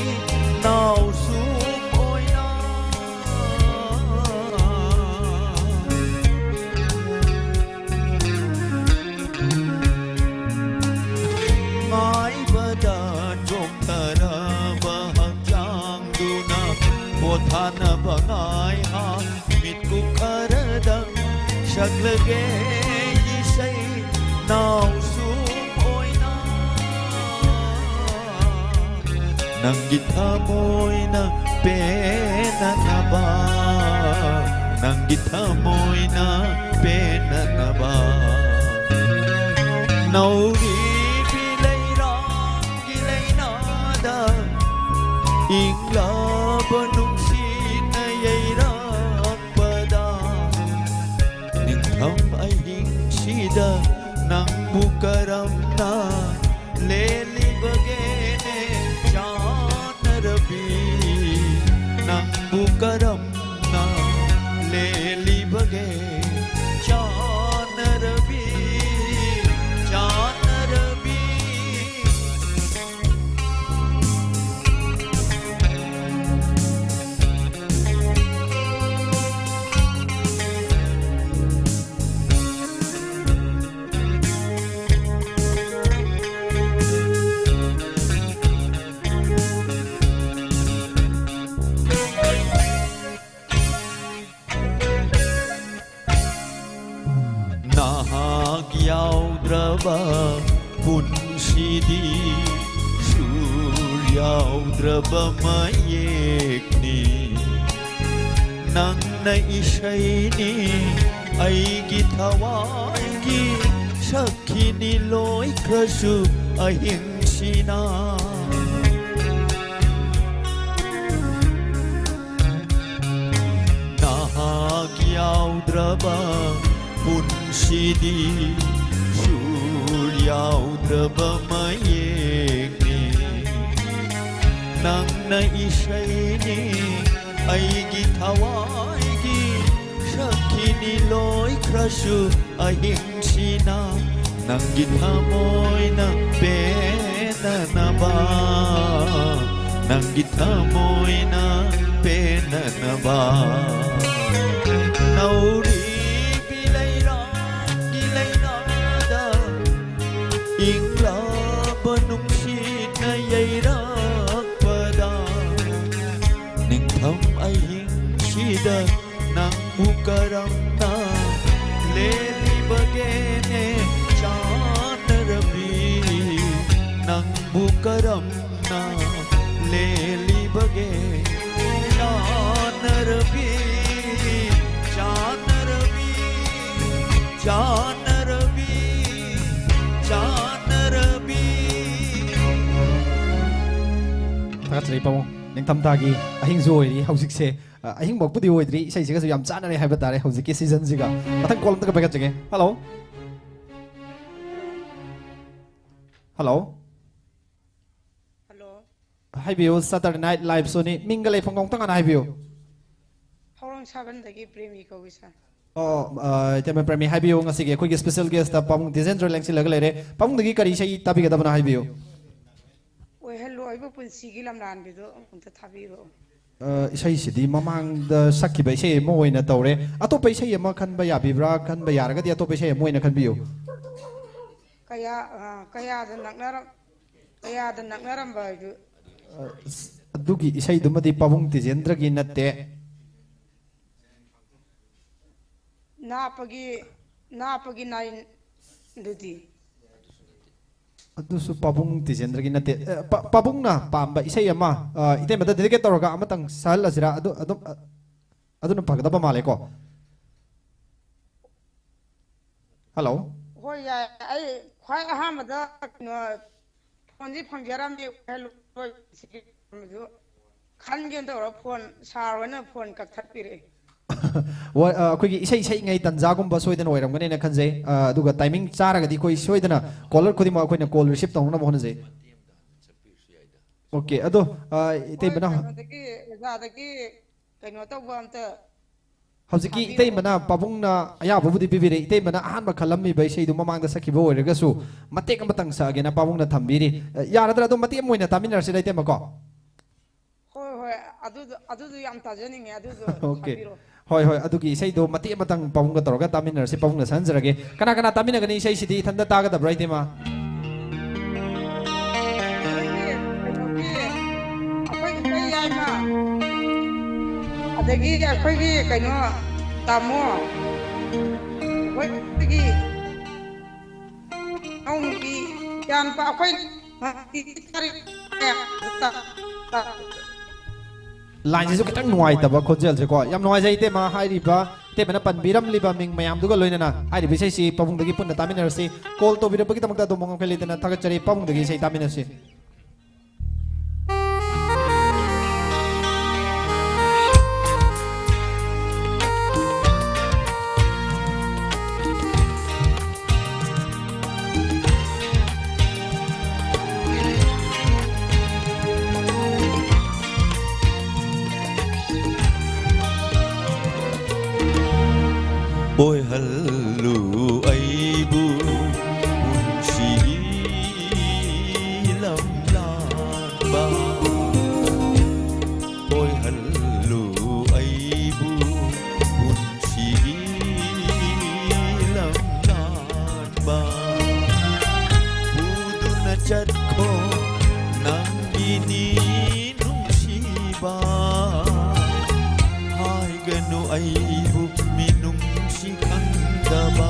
nau sum oina mai bada jok thara bahak chang duna pothana bangai ha mit ku kharadang shaglage isai nau sum oina nang githa moina pena naba nang githa moina pena naba nauri bilay rang gilay nada ingla banung sina yay rakpada ningham ay sida nang bukaram na leli bagene chan rabi nang bukaram na leli bagene chan rabi chan rabi Yaudra punsidi suryaudra mayekni nang na ishaini ay githawai gi sakhini loi krasu ahing ꯍꯤꯡꯁꯤꯅ ꯅꯍꯥꯛ ꯌꯥꯎꯗ꯭ꯔꯕ ꯄꯨꯟꯁꯤꯗꯤ ꯁꯨꯔ ꯌꯥꯎꯗ꯭ꯔꯕ ꯃꯌꯦꯛꯅꯤ ꯅꯪꯅ ꯏꯁꯩꯅꯤ ꯑꯩꯒꯤ ꯊꯋꯥꯏꯒꯤ ꯁꯛꯈꯤꯅꯤ ꯂꯣꯏꯈ꯭ꯔꯁꯨ ꯑꯍꯤꯡꯁꯤꯅ ꯅꯪꯒꯤ ꯊꯃꯣꯏꯅ ꯄꯦꯟꯅꯅꯕ ꯅꯪꯒꯤ ꯊꯃꯣꯏꯅ ꯄꯦꯟꯅꯅꯕ ꯅꯧꯔꯤꯕꯤ ꯂꯩꯔꯥꯡꯒꯤ ꯂꯩꯅꯥꯗ ꯏꯪꯂꯕ ꯅꯨꯡꯁꯤꯠꯅ ꯌꯩꯔꯛꯄꯗ ꯅꯤꯡꯊꯝ ꯑꯍꯤꯡꯁꯤꯗ ꯅꯪꯕꯨ ꯀꯔꯝꯅ ꯂꯦꯜꯂꯤꯕꯒꯦꯅꯦ ꯆꯥꯟꯅꯔꯕꯤ ꯅꯪꯕꯨ ꯀꯔꯝꯅ ꯂꯦꯜꯂꯤꯕꯒꯦ ꯆꯥꯟꯅꯔꯕꯤ ꯆꯥꯟꯅꯔꯕꯤ ꯆꯥꯟꯅꯔꯕꯤ ꯆꯥꯟꯅꯔꯕꯤ ꯊꯥꯒꯠꯆꯔꯤ ꯄꯥꯕꯨꯡ ꯅꯤꯡꯊꯝꯊꯥꯒꯤ ꯑꯍꯤꯡꯁꯨ ꯑꯣꯏꯔꯤ ꯍꯧꯖꯤꯛꯁꯦ ꯑꯍꯤꯡꯃꯛꯄꯨꯗꯤ ꯑꯣꯏꯗ꯭ꯔꯤ ꯏꯁꯩꯁꯤꯒꯁꯨ ꯌꯥꯝ ꯆꯥꯟꯅꯔꯦ ꯍꯥꯏꯕ ꯇꯥꯔꯦ ꯍꯧꯖꯤꯛꯀꯤ ꯁꯤꯖꯟꯁꯤꯒ ꯃꯊꯪ ꯀꯣꯜ ꯑꯝꯇꯒ ꯄꯥꯏꯈꯠꯆꯒꯦ ꯍꯜꯂꯣ ꯍꯜꯂꯣ ꯍꯜꯂꯣ ꯍꯥꯏꯕꯤꯌꯨ ꯁꯇꯔꯗꯦ ꯅꯥꯏꯠ ꯂꯥꯏꯚ ꯁꯣꯅꯤ ꯃꯤꯡꯒ ꯂꯩꯐꯝ ꯑꯃꯨꯛꯇꯪ ꯉꯟꯅ ꯍꯥꯏꯕꯤꯌꯨ ꯍꯧꯔꯣꯡ ꯁꯥꯕꯟꯗꯒꯤ ꯄ꯭ꯔꯦꯃꯤ ꯀꯧꯏ ꯁꯥꯔ ꯏꯇꯦꯃ ꯄ꯭ꯔꯦꯃꯤ ꯍꯥꯏꯕꯤꯌꯨ ꯉꯁꯤꯒꯤ ꯑꯩꯈꯣꯏꯒꯤ ꯁ꯭ꯄꯦꯁꯦꯜ ꯒꯦꯁꯇ ꯄꯥꯕꯨꯡ ꯗꯤꯖꯦꯟꯗ꯭ꯔ ꯂꯦꯡꯁꯤꯜꯂꯒ ꯂꯩꯔꯦ ꯄꯥꯕꯨꯡꯗꯒꯤ ꯀꯔꯤ ꯏꯁꯩ ꯇꯥꯕꯤꯒꯗꯕꯅꯣ ꯍꯥꯏꯕꯤꯌꯨ ꯑꯣꯏꯍꯜꯂꯣ ꯑꯩꯕꯨ ꯄꯨꯟꯁꯤꯒꯤ ꯂꯝꯂꯥꯟꯕꯤꯗꯣ ꯑꯝꯇ ꯊꯥꯕꯤꯔꯛꯑꯣ ꯏꯁꯩꯁꯤꯗꯤ ꯃꯃꯥꯡꯗ ꯁꯛꯈꯤꯕ ꯏꯁꯩ ꯑꯃ ꯑꯣꯏꯅ ꯇꯧꯔꯦ ꯑꯇꯣꯞꯄ ꯏꯁꯩ ꯑꯃ ꯈꯟꯕ ꯌꯥꯕꯤꯕ꯭ꯔꯥ ꯈꯟꯕ ꯌꯥꯔꯒꯗꯤ ꯑꯇꯣꯞꯄ ꯏꯁꯩ ꯑꯃ ꯑꯣꯏꯅ ꯈꯟꯕꯤꯌꯨ ꯀꯌꯥꯗ ꯅꯛꯅꯔꯝꯕ ꯍꯥꯏꯗꯨ ꯑꯗꯨꯒꯤ ꯏꯁꯩꯗꯨꯃꯗꯤ ꯄꯥꯕꯨꯡ ꯇꯤꯖꯦꯟꯗ꯭ꯔꯒꯤ ꯅꯠꯇꯦ ꯅꯥꯞꯄꯒꯤ ꯅꯥꯏꯟꯗꯨꯗꯤ ꯑꯗꯨꯁꯨ ꯄꯥꯕꯨꯡ ꯇꯤꯖꯦꯟꯗ꯭ꯔꯒꯤ ꯅꯠꯇꯦ ꯄꯥꯕꯨꯡꯅ ꯄꯥꯝꯕ ꯏꯁꯩ ꯑꯃ ꯏꯇꯩꯃꯗ ꯗꯦꯗꯤꯀꯦꯠ ꯇꯧꯔꯒ ꯑꯃꯇꯪ ꯁꯍꯜꯂꯁꯤꯔꯥ ꯑꯗꯨꯅ ꯐꯒꯗꯕ ꯃꯥꯜꯂꯦꯀꯣ ꯍꯜꯂꯣ ꯍꯣꯏ ꯌꯥꯏ ꯑꯩ ꯈ꯭ꯋꯥꯏ ꯑꯍꯥꯟꯕꯗ ꯀꯩꯅꯣ ꯐꯣꯟꯁꯤ ꯐꯪꯖꯔꯝꯃꯤ ꯈꯟꯒꯦꯅ ꯇꯧꯔ ꯐꯣꯟ ꯁꯥꯔ ꯍꯣꯏꯅ ꯐꯣꯟ ꯀꯛꯊꯠꯄꯤꯔꯛꯑꯦ ꯑꯩꯈꯣꯏꯒꯤ ꯏꯁꯩꯉꯩ ꯇꯟꯖꯥꯒꯨꯝꯕ ꯁꯣꯏꯗꯅ ꯑꯣꯏꯔꯝꯒꯅꯤꯅ ꯈꯟꯖꯩ ꯑꯗꯨꯒ ꯇꯥꯏꯃꯤꯡ ꯆꯥꯔꯒꯗꯤ ꯑꯩꯈꯣꯏ ꯁꯣꯏꯗꯅ ꯀꯣꯂꯔ ꯈꯨꯗꯤꯡꯃꯛ ꯑꯩꯈꯣꯏꯅ ꯀꯣꯜ ꯔꯤꯁꯤꯞ ꯇꯧꯅꯕ ꯍꯣꯠꯅꯖꯩ ꯑꯣꯀꯦ ꯑꯗꯣ ꯏꯇꯩꯃꯅ ꯀꯩꯅꯣꯗꯒꯤ ꯑꯣꯖꯥꯗꯒꯤ ꯀꯩꯅꯣ ꯇꯧꯕ ꯑꯝꯇ ꯍꯧꯖꯤꯛꯀꯤ ꯏꯇꯩꯃꯅ ꯄꯥꯕꯨꯡꯅ ꯑꯌꯥꯕꯕꯨꯗꯤ ꯄꯤꯕꯤꯔꯦ ꯏꯇꯩꯃꯅ ꯑꯍꯥꯟꯕ ꯈꯜꯂꯝꯃꯤꯕ ꯏꯁꯩꯗꯨ ꯃꯃꯥꯡꯗ ꯁꯛꯈꯤꯕ ꯑꯣꯏꯔꯒꯁꯨ ꯃꯇꯦꯛ ꯑꯃꯇꯪ ꯁꯛꯑꯒꯦꯅ ꯄꯥꯕꯨꯡꯅ ꯊꯝꯕꯤꯔꯤ ꯌꯥꯔꯗ꯭ꯔꯥ ꯑꯗꯨꯝ ꯃꯇꯦꯛ ꯑꯃ ꯑꯣꯏꯅ ꯇꯥꯃꯤꯟꯅꯔꯁꯤꯗ ꯏꯇꯩꯃ ꯀꯣ ꯍꯣꯏ ꯑꯗꯨꯗꯣ ꯌꯥꯝ ꯇꯥꯖꯅꯤꯡꯉꯦ ꯑꯗꯨꯗꯣ ꯑꯣꯀꯦ ꯊꯥꯕꯤꯔꯣ ꯍꯣꯏ ꯑꯗꯨꯒꯤ ꯏꯁꯩꯗꯣ ꯃꯇꯦꯛ ꯑꯃꯇꯪ ꯄꯥꯕꯨꯡꯒ ꯇꯧꯔꯒ ꯇꯥꯃꯤꯟꯅꯔꯁꯤ ꯄꯥꯕꯨꯡꯅ ꯁꯍꯟꯖꯔꯒꯦ ꯀꯅꯥ ꯀꯅꯥ ꯇꯥꯃꯤꯟꯅꯒꯅꯤ ꯏꯁꯩꯁꯤꯗꯤ ꯏꯊꯟꯇ ꯇꯥꯒꯗꯕ꯭ꯔꯥ ꯏꯇꯩꯃ ꯑꯩꯈꯣꯏ ꯏꯇꯩ ꯌꯥꯏꯃ ꯑꯗꯒꯤ ꯑꯩꯈꯣꯏꯒꯤ ꯀꯩꯅꯣ ꯇꯥꯃꯣ ꯑꯩꯈꯣꯏꯒꯤ ꯅꯨꯄꯤ ꯏꯆꯥꯅꯨꯄꯥ ꯑꯩꯈꯣꯏ ꯂꯥꯏꯟꯁꯤꯁꯨ ꯈꯤꯇꯪ ꯅꯨꯡꯉꯥꯏꯇꯕ ꯈꯣꯟꯖꯦꯜꯁꯦꯀꯣ ꯌꯥꯝ ꯅꯨꯡꯉꯥꯏꯖꯩ ꯏꯇꯩꯃ ꯍꯥꯏꯔꯤꯕ ꯏꯇꯩꯃꯅ ꯄꯟꯕꯤꯔꯝꯂꯤꯕ ꯃꯤꯡ ꯃꯌꯥꯝꯗꯨꯒ ꯂꯣꯏꯅꯅ ꯍꯥꯏꯔꯤꯕ ꯏꯁꯩꯁꯤ ꯄꯥꯕꯨꯡꯗꯒꯤ ꯄꯨꯟꯅ ꯇꯥꯃꯤꯟꯅꯔꯁꯤ ꯀꯣꯜ ꯇꯧꯕꯤꯔꯛꯄꯒꯤꯗꯃꯛꯇ ꯑꯗꯣꯝ ꯃꯉꯝꯈꯩ ꯂꯩꯇꯅ ꯊꯥꯒꯠꯆꯔꯤ ꯄꯥꯕꯨꯡꯗꯒꯤ ꯏꯁꯩ ꯇꯥꯃꯤꯟꯅꯁꯤ ꯑꯣꯏꯍꯜꯂꯨ ꯑꯩꯕꯨ ꯄꯨꯟꯁꯤꯒꯤ ꯂꯝꯂꯥꯟꯕ ꯑꯣꯏꯍꯜꯂꯨ ꯑꯩꯕꯨ ꯄꯨꯟꯁꯤꯒꯤ ꯂꯝꯂꯥꯟꯕ ꯄꯨꯗꯨꯅ ꯆꯠꯈꯣ ꯅꯪꯒꯤꯅꯤ ꯅꯨꯡꯁꯤꯕ ꯍꯥꯏꯒꯅꯨ ꯑꯩꯕꯨ ꯃꯤꯅꯨꯡꯁꯤ ꯈꯪꯗꯕ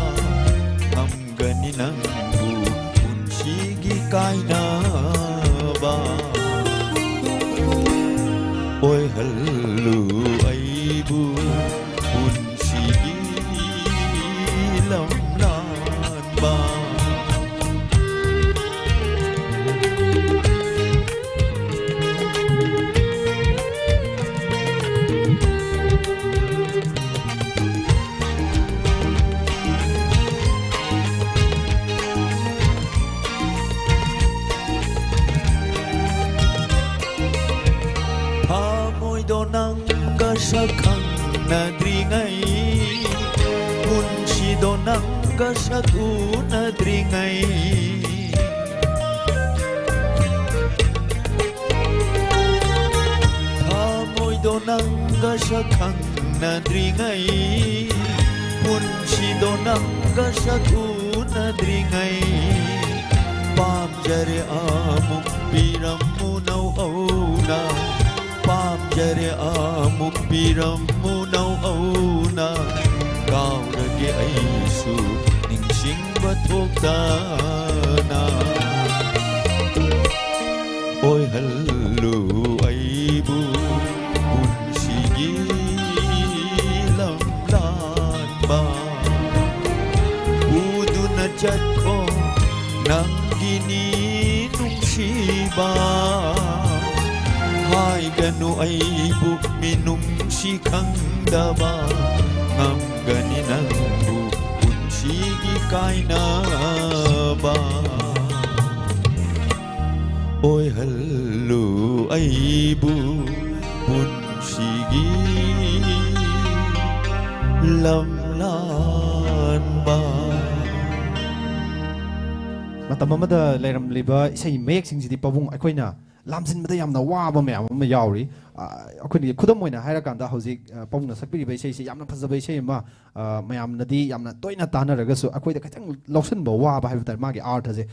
ꯊꯝꯒꯅꯤ ꯅꯪꯕꯨ ꯄꯨꯟꯁꯤꯒꯤ ꯀꯥꯏꯅꯕ ꯑꯣꯏꯍꯜꯂꯨ ꯑꯩꯕꯨ ꯄꯨꯟꯁꯤꯒꯤ ꯂꯝꯂꯥꯟꯕ sakang nadringay Punsido nangga sagu nadringay Tamoy do nangga sakang nadringay Punsido nangga sagu nadringay Pamjare amuk biram munau auna Pamjare amuk biram munau auna Kau lagi aisu ningsing batok dana Oi halu aibu unsigi lamlan ba Udu na jatko nang gini nung siba Hai ganu aibu minum si kang daba Ngam gani nangbu unsigi kaina ba Oi halu aibu unsigi lamlan ba matam amada leiram liba isai mek sing jidi pabung akoina lamsin mada yamna waba mayam ama yauri akhoni khudam moina haira kanda hojik pabung na sakpiri bai sei yamna fazabai sei ma mayam nadi yamna toina tanaraga su akoida katang lawsan ba waba haibu tar magi art haje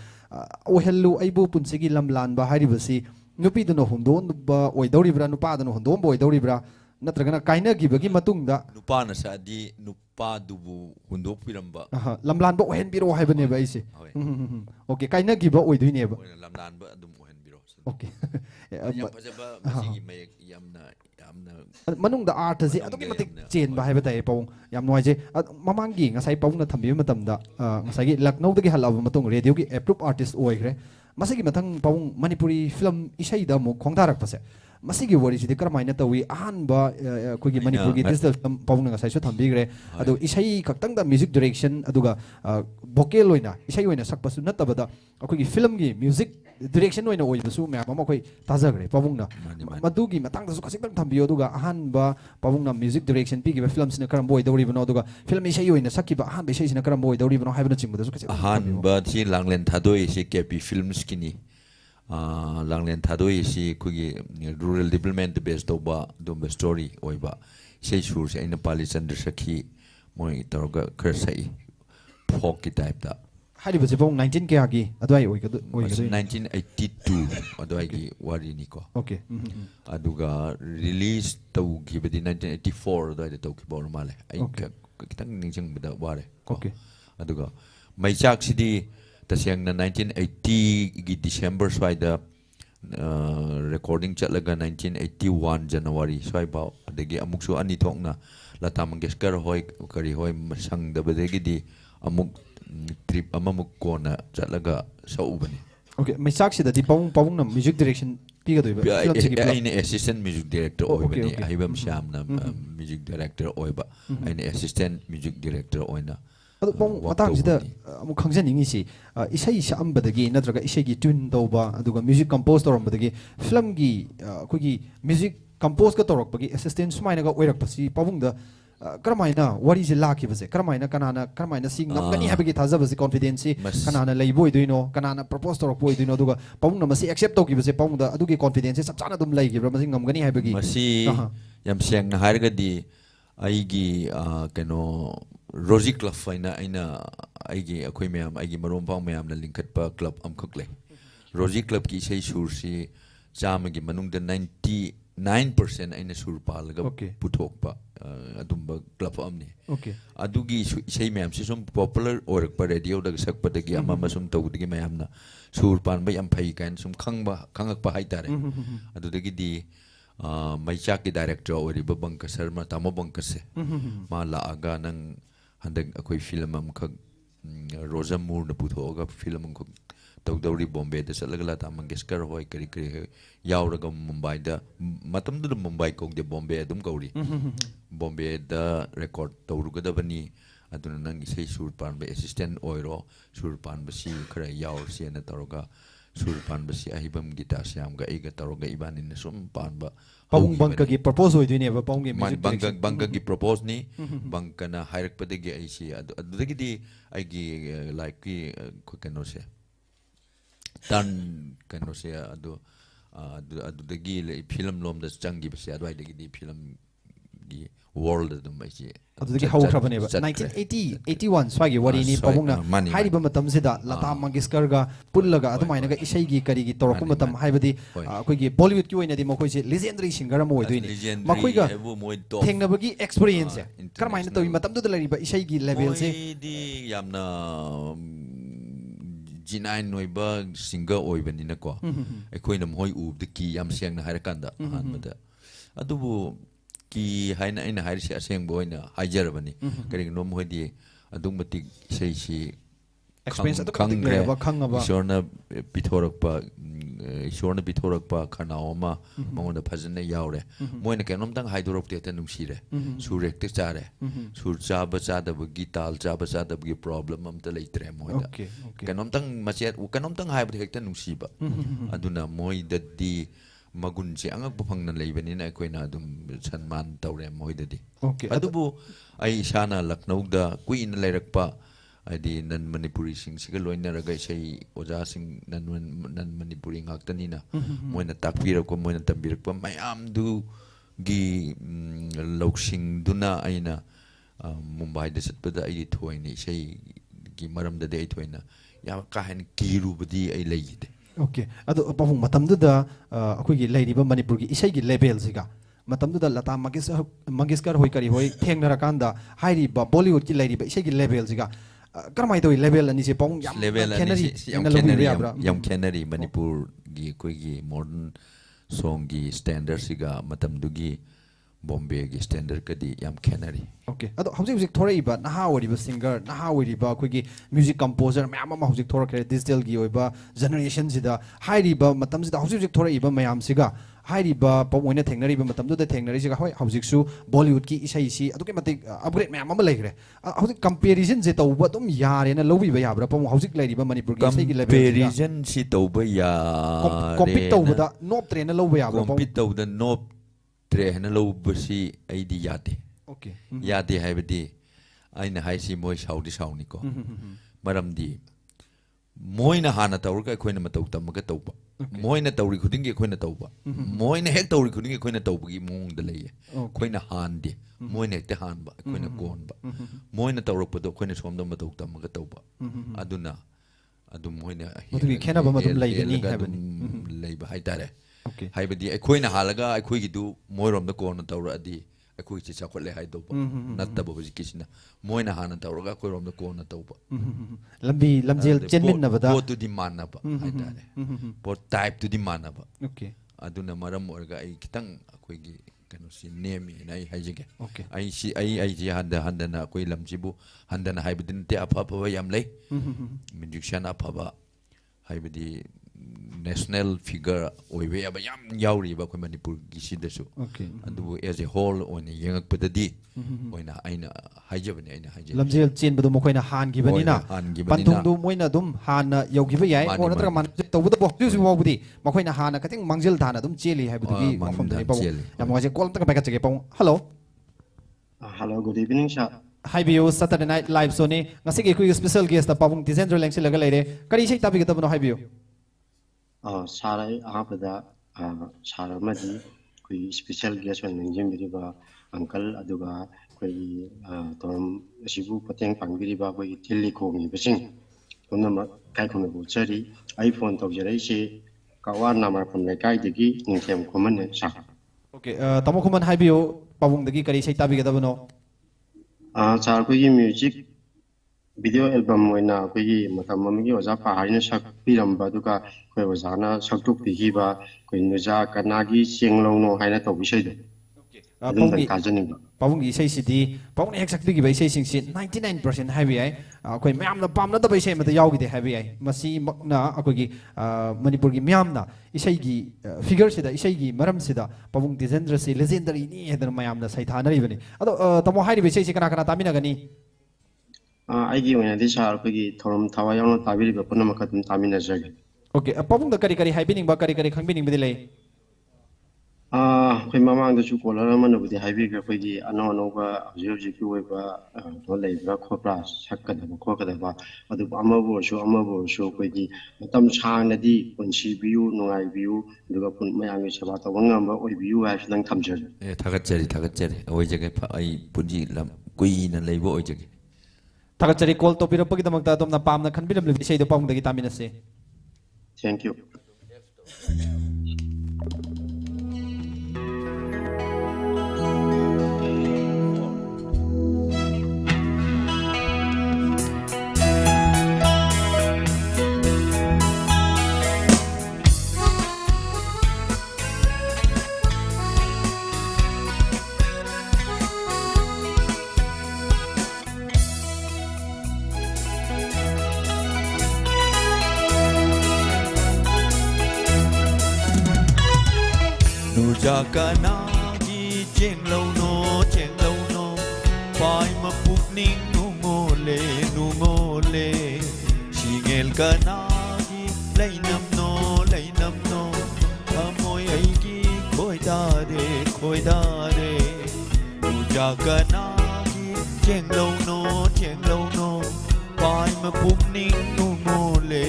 o hellu aibu punsigi lamlan ba hairi basi nupi duno hundon ba oidori bra nupa duno hundon ba oidori bra natragana kaina gibagi matungda nupa na sadi nupa dubu hundok piramba lamlan ba ohen biro haibane ba ise okay kaina giba oidoi ba lamlan ba adum ohen biro okay yam fajaba masigi mayek yamna manungda art haje adugi matik chen ba haiba tai pawung yam noi je mamangi ngasai pawung na thambi matamda ngasai gi Lucknow dagi halaba matung radio gi approved artist oigre masigi mathang pawung Manipuri film isai da mo khongdarak pase masigi wari jidi karamaina tawi ahanba koigi Manipur gi digital film pawung ngasai so thambigre adu isai kaktang da music direction aduga vocal oina isai oina sakpasu natabada akoigi film gi music direction oina oibasu mya mama koi tajagre pawung na madugi matang da su kasik thambio aduga ahanba pawung na music direction pi gi films na karam boy dawri bano aduga film isai oina sakiba ahanba isai na karam boy dawri bano haibna chingba su kasik ahanba thi langlen thadoi si kepi films kini langlen thadoi si kugi rural development based toba dumba story oiba sei sur se ina pali chandra sakhi moi taroga kharsai folk ki type da hari base pawung 19 ke agi adwai oi 1982 adwai gi wari ni ko okay aduga release tau gi bedi 1984 adwai tau ki bor male ai kitang ningjang bada ware okay aduga maichak sidi tasiyang na 1980 gi December swaida recording chatlaga 1981 January swai ba adagi amuksu ani thokna Lata Mangeshkar hoi kari hoi sang da badagi di amuk trip amamuk kona chatlaga saubani okay maichak sida di pawung na music direction piga doiba aine assistant music director oibani aibam sham na music director oiba aine assistant music director oina adu pong matang sida amu khangjaningi si isai sambadagi natraga isai gi tune doba aduga music compose torambadagi film gi kogi music compose ka torokpagi assistant sumaina ga oirak pasi pawungda karamaina wari je laki base karamaina sing namgani habagi thajabasi confidence kanana leiboi duino kanana propose torokpoi duino aduga pawungna masi accept toki base pawungda adugi confidence sapchana dum lei gibra masi ngamgani habagi masi yam seng na harga di aigi keno Rosie Club aina aigi akoi mayam aigi marom pang mayam na lingkat pa club amkhakle Rosie Club ki sei sur si chamagi manung da 99% aina sur palaga puthok pa adumba club amni okay adugi sei mayam si sum popular orak pa radio dag sak pa dagi ama masum tawdigi mayam na sur pan ba yam phai kan sum khangak pa haitare adudagi di maichak ki director ori ba Bangka Sharma tamo Bangka se ma la aga nang handag akoi film am khak Rosa Moore na puthoga film am khak tawdawri Bombay da salaga Lata Mangeshkar hoi kari yauraga Mumbai da matam da Mumbai kog de Bombay adum kauri Bombay da record tawruga da bani aduna nang isai sur pan ba assistant oiro sur pan ba si khara yaur si na taroga sur panba si ahibam gitar siam ga iga taroga ibani na sum panba pabung bangka gi propose hoidine ba pabung gi man music bangka direction. bangka gi propose ni bangka na hairak padagi ai si adudagi di ai gi like ki ko kano se tan kano se adudagi film lom da changi ba si adwai dagi di film gi world da mai si adudagi how khrabane ba 1980 81 swagi wari ni pabung na hairi ba matam sida Lata Mangeshkar ga pullaga adumaina ga isai gi kari gi torok matam haibadi akoi gi Bollywood ki oina di makoi se legendary singer am oidoini makoi ga thengnabagi experience karmaina tobi matam du lari ba isai gi level se di yamna G9 noiba singer oibanina ko aikoina moi ubde ki yam siangna harakanda hanbada adubu ki haina ina hairisi aseng boina hajarabani kari no moi di adungmati sei si experience adu kangre ba khangaba ishorna pithorakpa khanaoma mongonda phajana yaure moina kenom tang haidorok te ta nungsire surek te chare sur chaba chada bagi tal chaba chada bagi problem am ta leitre moida kenom tang machet kenom tang haibde hekta nungsiba aduna moida di magun si angak pangnan leibani na koina adum sanman tawre moida di adubu ai sana Lucknow da queen leirakpa adi nan Manipuri sing siga loina raga sei oja sing nan Manipuri ngaktani na moina takbira ko moina tambir ko mayam du gi loksing duna aina Mumbai da satpada ai thoini sei gi maram da dei thoina ya ka han kiru budi ai leide okay adu pabung matam du da akoi gi leiri ba Manipur gi isai gi level siga matam du da Lata Mangeshkar hoi kari hoi thengnara kanda hairi ba Bollywood ki leiri ba isai gi level siga karmai toi level ani se pong yam Canary yam Canary Manipur gi koi gi modern song gi standard siga matam du gi Bombay gi standard kadi yam Canary okay ado hauzik thorei ba naha ori ba singer naha ori ba koi gi music composer mayam ma hauzik thorakre digital gi oi ba generation sida hairi ba matam sida hauzik thorei ba mayam siga hairi ba pamoina thengnari ba matam du da thengnari siga hoi hauzik su Bollywood ki isai si adu ke matik upgrade mayam ma legre hauzik comparison je tawba dum yare na lobi ba yabra pamo hauzik leiri ba Manipur gi isai gi level comparison si tawba ya compete tawba da nop train na lobi yabra compete tawda nop train na lobi si ai di yate okay yate haibadi aina haisi moi saudi sauni ko maram di moina hana tawrka khoina matau tamaga tawba moina tawri khudingi khoina tawba moina hek tawri khudingi khoina tawbagi mong da leye khoina hande moina hek te hanba khoina konba moina tawrokpado khoina somda matau tamaga tawba aduna adu moina matugi khena ba matum leigani habani leiba haitare haibadi khoina halaga khoi gidu moirom da kona tawra adi khoi chi chakhole hai doba nattaba biji kisina moina hana tawraga khoirom da kona tawba lambi lamjel chenmin na bada pot di manaba haitare pot type to di manaba okay aduna maram orga ai kitang khoi gi kano si name nai haijige okay ai si ai ji handa na khoi lamjibu handa na haibadin te apa pa yam lei musician apa ba haibadi national figure oiwe aba yam yauri ba khoi Manipur gi sidasu adu as a whole on yengak padadi oina aina haijabani aina haijabani lamjel chen badu mokoina han gi bani na pantung du moina dum han na yogi ba yai o natra man tawbu da bo ju wabudi mokoina han na kating mangjel thana dum cheli haibadu gi mafam dai pa yam waje kol ta ka beka chege pa hello hello good evening sir hi bio Saturday night live so ne ngasi gi ku special guest ta pabung Tizendra lengsi laga leire kari sei tabi ga tabno hi bio sarai ahapada saramadi kui special guest on ninjimiriba uncle aduga kui tom sibu pateng pangbiriba kui telecom ni besing kunama kai khone bu chari iPhone tawjare se kawa namar pamle kai digi ningkem komane sa okay tamo khuman hi bio pabung dagi kari sei tabi ga tabno sar kui music video album oina kui matam mami oja paharina sak piramba duka koi ojana saktuk pihiba koi nuja kanagi senglongno haina to bisai de pabung kajani pabung isai sidi pabung hek sakti gi bai sei sing si 99% habi ai koi myam na pam na da bai sei mata yaugi de habi ai masi makna akoi gi Manipur gi myam na isai gi figure sida isai gi maram sida pabung Tizendra si legendary ni hedan mayam na sai thanari bani ado tamo hairi bai sei si kana kana tamina gani aigi oina di sar ko gi thorom thawa yang tabiri ba punama kadum tamina jage Okay, pabung da kari kari haibining ba kari kari khangbining ba dilay. ꯑꯩꯈꯣꯏ ꯃꯃꯥꯡꯗꯁꯨ colour ꯑꯃꯅꯕꯨꯗꯤ ꯍꯥꯏꯕꯤꯈ꯭ꯔꯦ ꯑꯩꯈꯣꯏꯒꯤ ꯑꯅꯧ ꯑꯅꯧꯕ ꯍꯧꯖꯤꯛ ꯍꯧꯖꯤꯛꯀꯤ ꯑꯣꯏꯕ ꯀꯩꯅꯣ ꯂꯩꯕ꯭ꯔꯥ ꯈꯣꯠꯄ꯭ꯔꯥ ꯁꯛꯀꯗꯕ ꯈꯣꯠꯀꯗꯕ ꯑꯗꯨꯕꯨ ꯑꯃꯕꯨ ꯑꯣꯏꯔꯁꯨ ꯑꯩꯈꯣꯏꯒꯤ ꯃꯇꯝ ꯁꯥꯡꯅꯗꯤ ꯄꯨꯟꯁꯤꯕꯤꯌꯨ ꯅꯨꯡꯉꯥꯏꯕꯤꯌꯨ ꯑꯗꯨꯒ ꯃꯌꯥꯝꯒꯤ ꯁꯦꯕꯥ ꯇꯧꯕ ꯉꯝꯕ ꯑꯣꯏꯕꯤꯌꯨ ꯍꯥꯏꯕꯁꯤꯗꯪ ꯊꯝꯖꯔꯤ. ꯊꯥꯒꯠꯆꯔꯤ ꯑꯣꯏꯖꯒꯦ ꯑꯩ ꯄꯨꯟꯁꯤ ꯀꯨꯏꯅ ꯂꯩꯕ ꯑꯣꯏꯖꯒꯦ. Thakachari call topirapagidamagta adomna pamna khanbiramli isaido pamungdagi taminase. Thank you. Jakanagi cheng lau no pai ma pup ning nu ngole singel kanagi lai nam no amoy ai ki khoi da re nu jakanagi cheng lau no pai ma pup ning nu ngole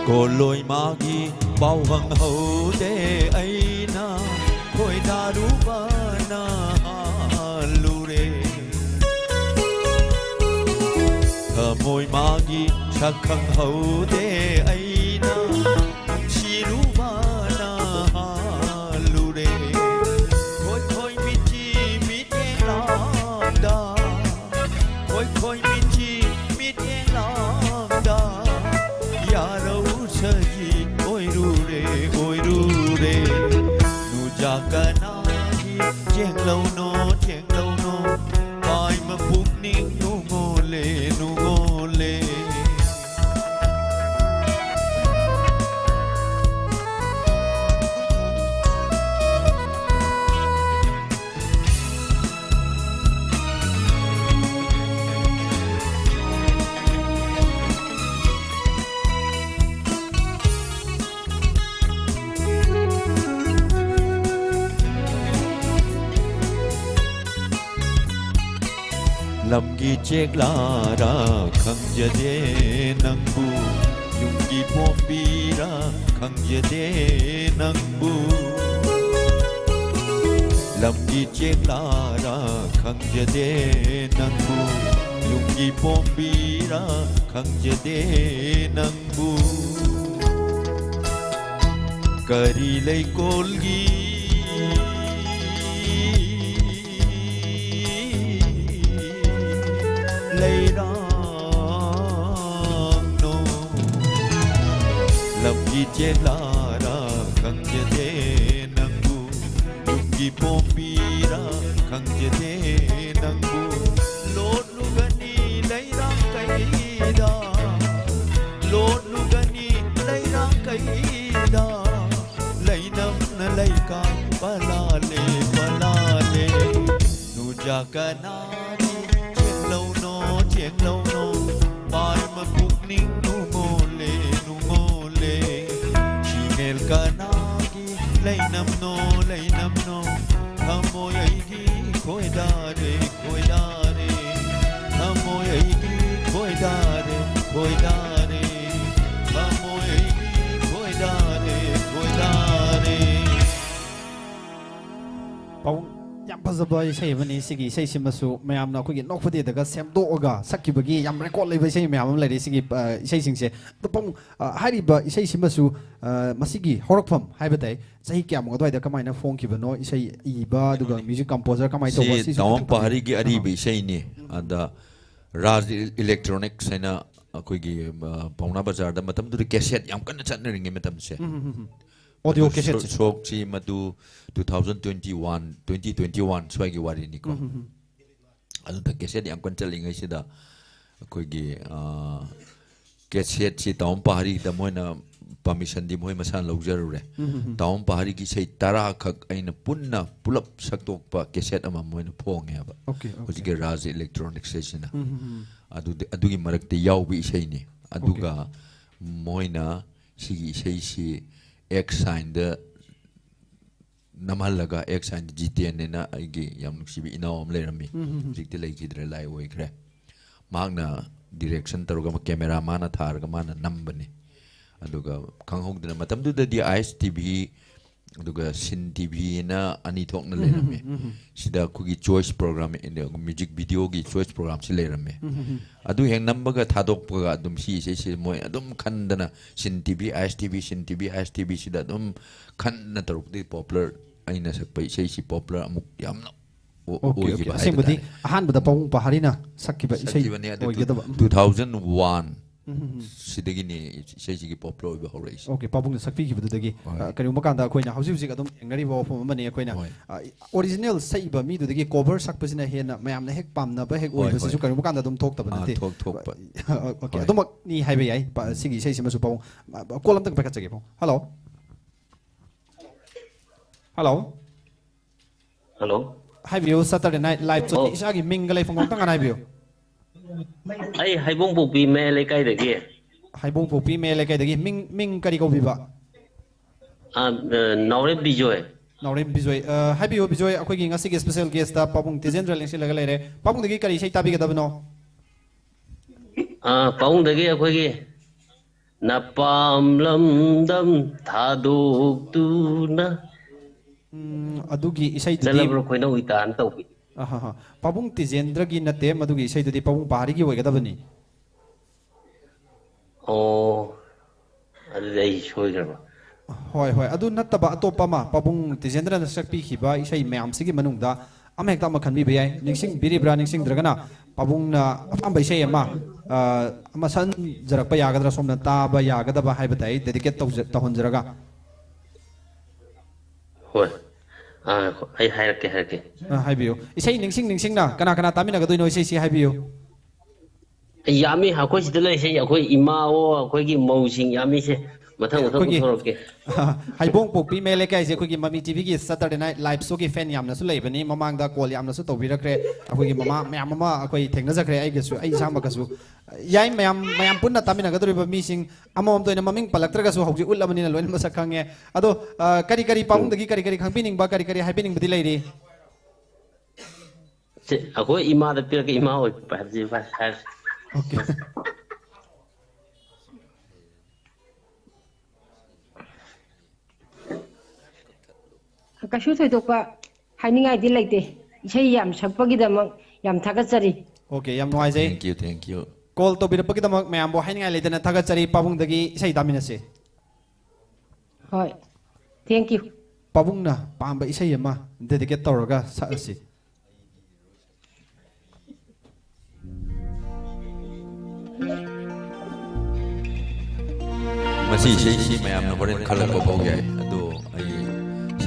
Koloi magi bao hằng hậu de aina khoi daru bana lure Khamoi magi sak hằng hậu de aina shiru bana lure khoi michi landa khoi michi landa yaro saji oi rure nu jakanagi cheng lau no pai ma puk ning nu ngole Lamgi chek lara khangjade nangbu Yungi pombira khangjade nangbu Lamgi chek lara khangjade nangbu Yungi pombira khangjade nangbu Kari lay kolgi Chết lara khangjade nangbu Yungi pombira khangjade nangbu Lord lugani lairang kaida Lord lugani lairang kaida Lainam na laikan palale Nu jakanagi cheng lau no Pai ma puk ning nu ngole Singel kanagi lai nam no amoy ai ki khoi da re amoy ai ki khoi da re amoy ai ki khoi da re Pabung yam phazaba isai bani sigi isai simasu mayamna khoi gi nokphadi daga semdoga sakibagi yam record lei isai mayam am lei sigi isai singse to pabung hariba isai simasu masigi horakpham haibatai sahi kyam ngodwai da kamaina phone kibano isai iba duga music composer kamai to si tawam pahari gi ari bi isai ni ada Raj Electronics haina ꯑꯩꯈꯣꯏꯒꯤ ꯄꯥꯎꯅꯥ ꯕꯖꯥꯔꯗ ꯃꯇꯝꯗꯨꯗ cassette ꯌꯥꯝ ꯀꯟꯅ ꯆꯠꯅꯔꯤꯉꯩ ꯃꯇꯝꯁꯦ Audio cassette. ꯁꯣꯛꯁꯤ ꯃꯗꯨ 2021 2021 ꯁ꯭ꯋꯥꯏꯒꯤ ꯋꯥꯔꯤꯅꯤꯀꯣ ꯑꯗꯨꯗ cassette ꯌꯥꯝ ꯀꯟꯅ ꯆꯠꯂꯤꯉꯩꯁꯤꯗ ꯑꯩꯈꯣꯏꯒꯤ ꯀꯦꯁꯦꯠꯁꯤ ꯇꯥꯎꯟ ꯄꯍꯥꯔꯤꯗ ꯃꯣꯏꯅ ꯄꯥꯔꯃꯤꯁꯟꯗꯤ ꯃꯣꯏ ꯃꯁꯥꯅ ꯂꯧꯖꯔꯨꯔꯦ ꯇꯥꯎꯟ ꯄꯍꯥꯔꯤꯒꯤ ꯏꯁꯩ 10 ꯈꯛ ꯑꯩꯅ ꯄꯨꯟꯅ ꯄꯨꯂꯞ ꯁꯛꯇꯣꯛꯄ ꯀꯦꯁꯦꯠ ꯑꯃ ꯃꯣꯏꯅ ꯐꯣꯡꯉꯦꯕ ꯍꯧꯖꯤꯛꯀꯤ ꯔꯥꯖ ꯏꯂꯦꯛꯇ꯭ꯔꯣꯅꯤꯛꯁ ꯏꯁꯩꯁꯤꯅ ꯑꯗꯨꯒꯤ ꯃꯔꯛꯇ ꯌꯥꯎꯕ ꯏꯁꯩꯅꯤ ꯑꯗꯨꯒ ꯃꯣꯏꯅ ꯁꯤꯒꯤ ꯏꯁꯩꯁꯤ X sign namhalaga X sign GTN na aigi yam nuksibi inaw am leirami jikti leikidre lai oikre magna direction taruga ma camera mana tharga mana nambani aduga khanghogdna matamdu da di IS TV aduga Sin TV na ani thokna leirami sida kugi choice program in music video gi choice program si leirami adu heng nambaga thadokpaga adum si moi adum khandana Sin TV IS TV Sin TV IS TV sida adum khanna tarukdi popular aina sakpai si popular amuk yamna Okay, asing ahan bada pawung paharina sakkiba isai 2001 sidagi ni isai popular oiba horais okay pabung sakpi ki budagi kari umakanda akoina hausi adum engari bo phom amani akoina original saiba mi dudagi cover sakpasina hena mayamna hek pamna ba hek oiba sisu kari umakanda adum thokta banate okay adum ni haiba yai sigi isai simasu pawung kolam tak pakachage po hello Haibio Saturday Night Live so isagi mingalay fong tang haibio ai haibong pupi me le kai de gi haibong pupi me le kai de gi ming kari ko biba naure bijoy haibio bijoy akoi gi ngasi gi special guest ta Pabung Tejendra lengsi laga lere Pabung de gi kari sei tabi ga dabno Pabung de gi akoi gi napam lam dam thaduk tu na adugi isai celebro khoina uitan tawbi Pabung Tejendra gi nate madugi isai dudi Pabung Pahari gi oiga dabani adu dai shoi garba hoi adu nattaba atopa ma Pabung Tejendra na sakpi khiba isai mayam sigi manungda amhekta ma khanbi bayai ningsing biribra ningsing dragana Pabung na amba isai ama san jarakpa yagadra somna taba yagadaba haibatai dedicate tahonjaraga hoi ai hairake haibio isai ningsing na kana tamina gadoi no isai si haibio yami hakoi sidala isai akoi imao akoi gi mousing yami se mathang thoroke haibong pokpi mele kai je khoi gi mami TV gi Saturday Night Live so gi fan yamna su leibani mamang da call yamna su tobirakre akoi gi mama mayam mama akoi thengna jakre ai gesu ai samba kasu yai mayam punna tamina gadori ba mi sing amom toina maming palaktra kasu hauji ulamani na loin masak khange ado kari pamung dagi kari khangpining ba kari haipining budi leiri se akoi ima da pira ke ima oi pa ji ba okay Kashu thoidokpa hainingai di leite isai yam sakpagidamak yam thagatsari okay yam noi jai thank you call to birapagidamak mayam bo hainingai leitana thagatsari Pabung dagi isai daminase hoi thank you Pabung na pamba isai ama dedicate tawraga saasi masi si mayam na horen khalak ko bau yai ado ai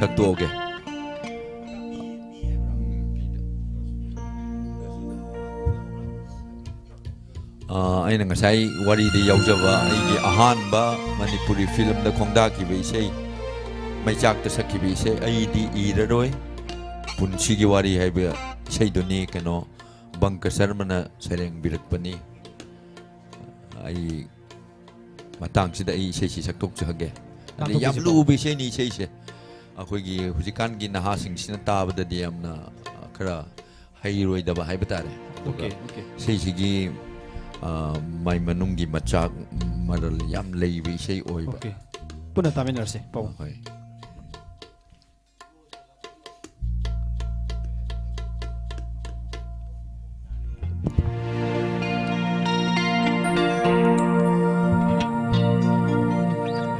saktoge aina ngasai wari de yaujaba aigi ahanba manipuri film da khongda ki be sei mai chak ta sakki be sei ai di iraroi punsi gi wari haibe sei doni kano bangka sarmana sereng birakpani ai matang sida ai sei si saktok chage ani yam lu be sei ni sei se akhoi gi hujikan gi naha sing sina tabada di amna khara hairoi da ba haiba tare okay sei si gi mai manungi machak maral yam leibi sei oi ba okay puna taminarse Pabung hoi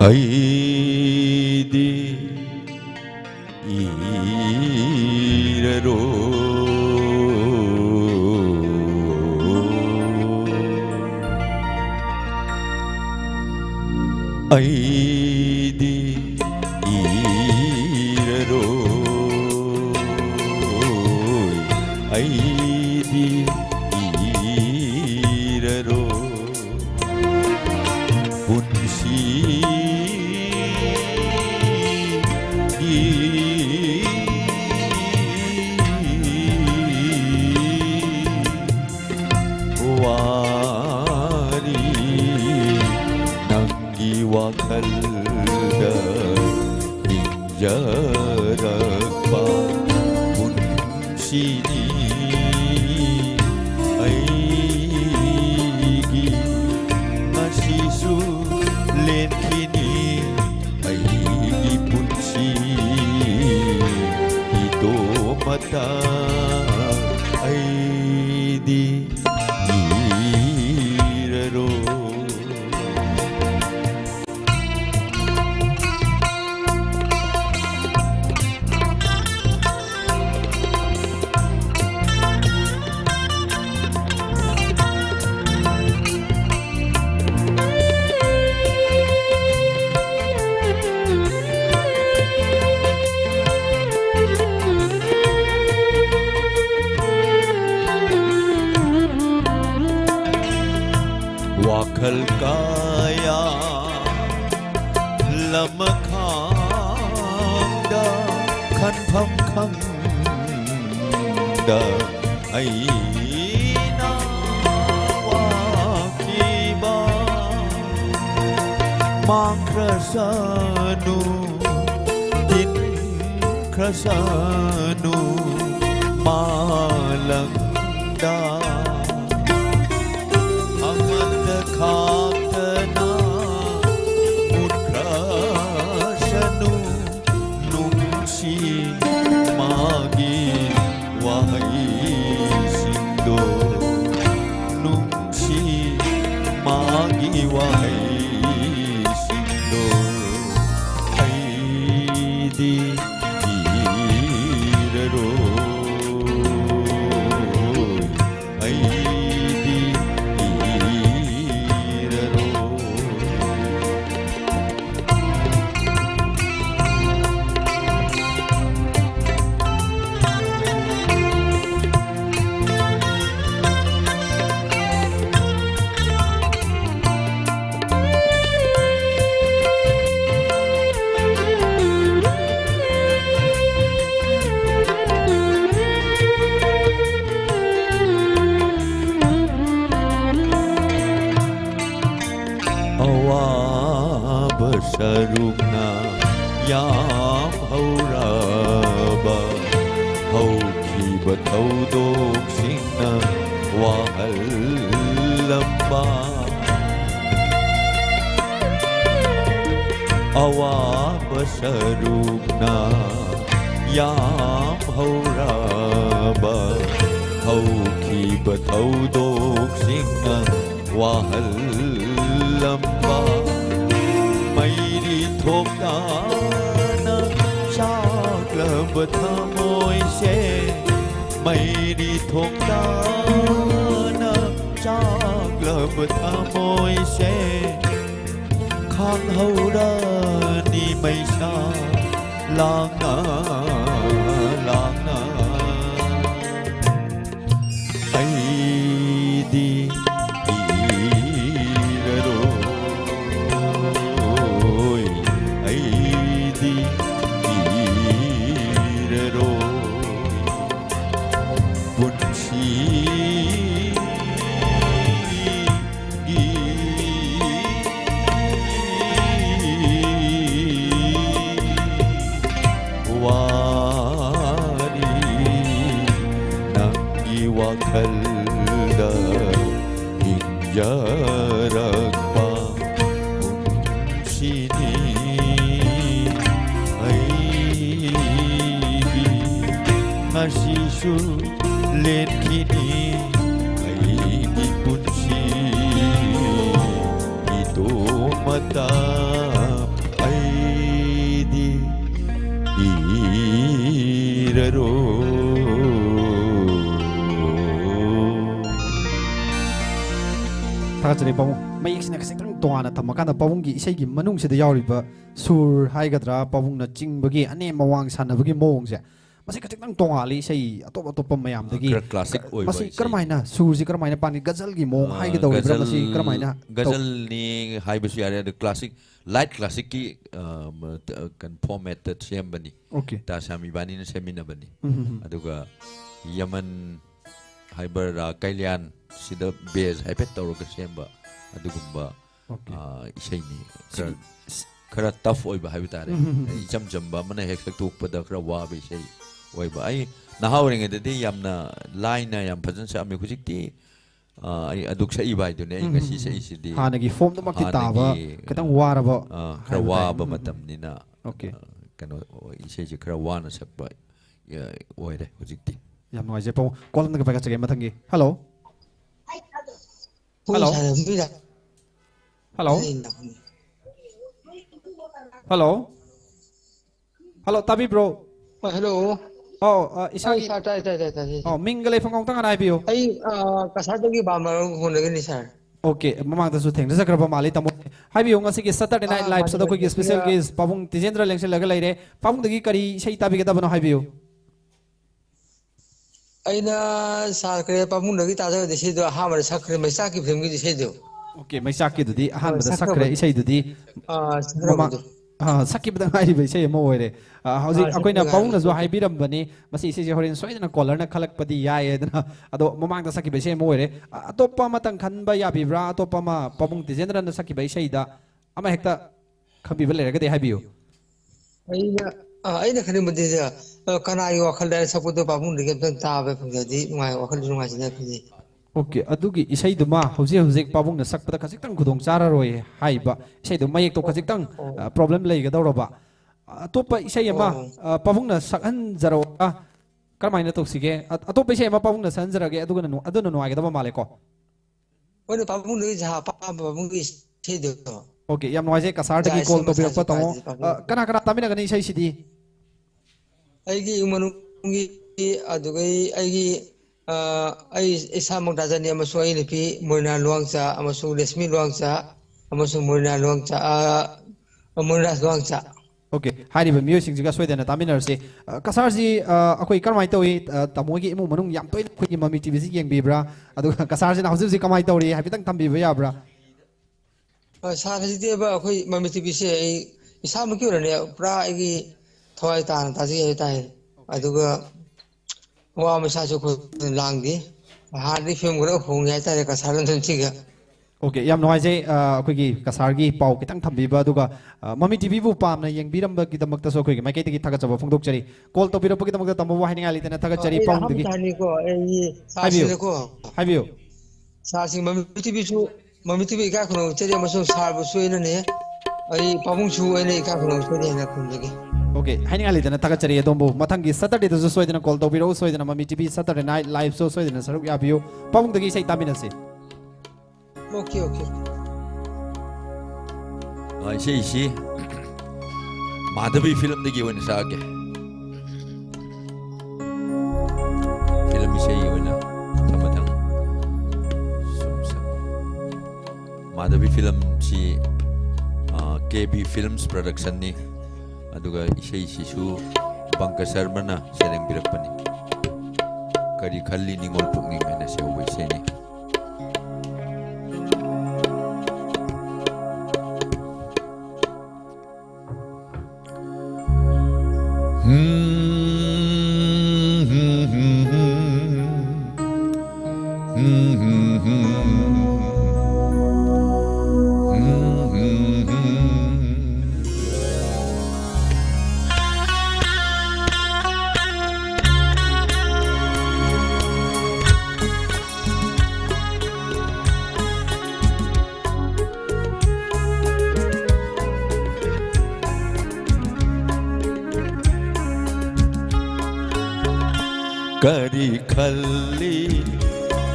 ai di iraro Aidi Iraroy Aidi Iraroy Punsi Wari Nanggi Wakalda Hinjarakpa Punsini Aigi Asisu Lenkini Aigi Punsi Ito mata Aidi Iraro Wakal kaya Lamakanda Kan pham khang Da Aina Wakiba Mang krasanu Din krasanu Malangda Kaptana Utkrasanu Nungsi Magi Wahai Sindo Nungsi Magi Wahai Sindo Aidi Iraro Aidi Sarugna Yam Hauraba Hauki Bataudok Singna Wahalamba Awaba Sarugna Yam Hauraba Hauki Bataudok Singna Wahalamba Mairi Thokana Chaklabata Moise Mairi Thokana Chaklabata Moise Khang Haura Ni Maisa Langa Langa Aidi Wakalda Hinjarakpa Punsini Aigi Asisu Lenkini Aigi Punsi Ito mata Aidi Iraro 다 같이 내보고 mayik sina kasi tongana thamakana pabunggi isegi manungsida yauriba sur haigadra pabungna chingbagi ane mawang sanabagi mawngse masi khachitang tongali sei atop atop mayamdagi classic oi masi karmaina surji karmaina pani gazal gi mawng haigadauribra masi karmaina gazal ni haibasu yare the classic light classic ki kan format ta sembani okay ta sami bani na semina bani aduga yaman haibar kailian sida base haipet tawra semba adugumba isai ni khara tough oiba haibitare ijam jamba mana hek sak tuk pada khara wa be isai oiba ai nahawring de yamna line yam phajan sa ami khujikti ai aduk sa ibai dune ngasi sa isidi hanagi form to makti taba katang waraba khara wa ba matam nina okay kano isai ji khara wa na sakba oire khujikti yam noi je pau kolam na ka chage mathangi hello hello hello hello hello tabi bro hello oh isagi tai oh mingale phangong tang anai bio ai kasardagi bamar hunagani sir okay mamang da su theng da sakraba mali tamo hai bio ngasi ki Saturday night live sada koi special guest pabung tijendra lengsel laga laire pabung dagi kari sei tabi ga bano hai bio aina sakre pamundagi taja desi do ha mar sakre maisa ki film gi desi do okay maisa ki dudi ahan da sakre isai dudi sakki bada ngai bai sei mo oire hauji akoina pawung na jo haibiram bani masi isi je horin soidana collar na khalak padi yae dana ado mamang da sakki bai sei mo oire atopa matang khan ba ya bibra atopa ma pawung tijendra na sakki bai sei da ama hekta khabi bale rega de haibiu aina khani mudi kana yo wakhal da sapudo pamundagi tang tabe phangadi ngai wakhal ngai sina phidi okay adugi isai duma hauji pabung na sakpada khajitang khudong chara roi haiba isai du mayek to khajitang problem lei ga dawroba atopa isai ama pabung na sakhan jaro karmaina to sige atopa isai ama pabung na san jarage adugana no aduna no agada male ko one pamundagi ja pamundagi sei do okay yam noise kasar dagi call to birakpa tamo kana kana tamina gani isai sidi aigi umanungi adugai aigi ai isamang dajani amasung ai nipi moina luangcha amasung lesmi luangcha amasung moina luangcha moina luangcha okay hari ba music jiga soidana taminar se kasar ji akoi karmai towi tamogi imu manung yam toy khoi mami tv ji yeng bibra adu kasar ji na hauji kamai tawri habitang tambi ba yabra sa ji de ba akoi mami tv se ai isamang ki urane pra ai thoi tan ta ji ai tai aduga wa masa su ko langdi hadi film gura hong ya tare ka saran thun chiga okay yam noi je akoi gi kasar gi pau kitang thambi ba duga mami tv bu pam na yeng biram ba gi damak ta so koi gi mai kai gi thaga chaba phongdok chari call to biro gi damak ta tamu wa hininga litena thaga chari pau gi tani ko ai sa ko habiyo sa sing mami tv ka khono chari amasung sar bu suina ne ai pabung chu ai ne ka khono chari na khun gi okay hininga litena thaga chari dombo mathangi Saturday da so soidana call to biro soidana mami tv Saturday night live so soidana saruk ya biyo pabung dagi sai tamina se okay isi madhavi film dagi wani saage film isi wani tamatang sumsa madhavi film si KB Films production ni aduga isi su Bangka Sharma na sereng birakpani kari khalli ningol pukni mena se obai se ni Kari khalli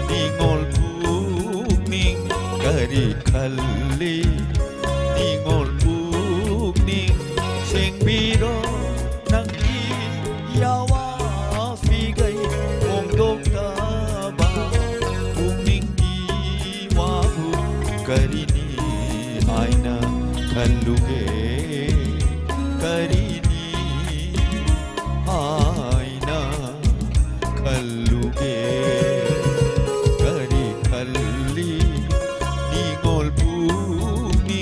ningol pukning kari khalli ningol pukning sing biro nang yawa figai mong dokta ba pukning iwa karini kalluge karini aina kalluge kari kalli ningol puni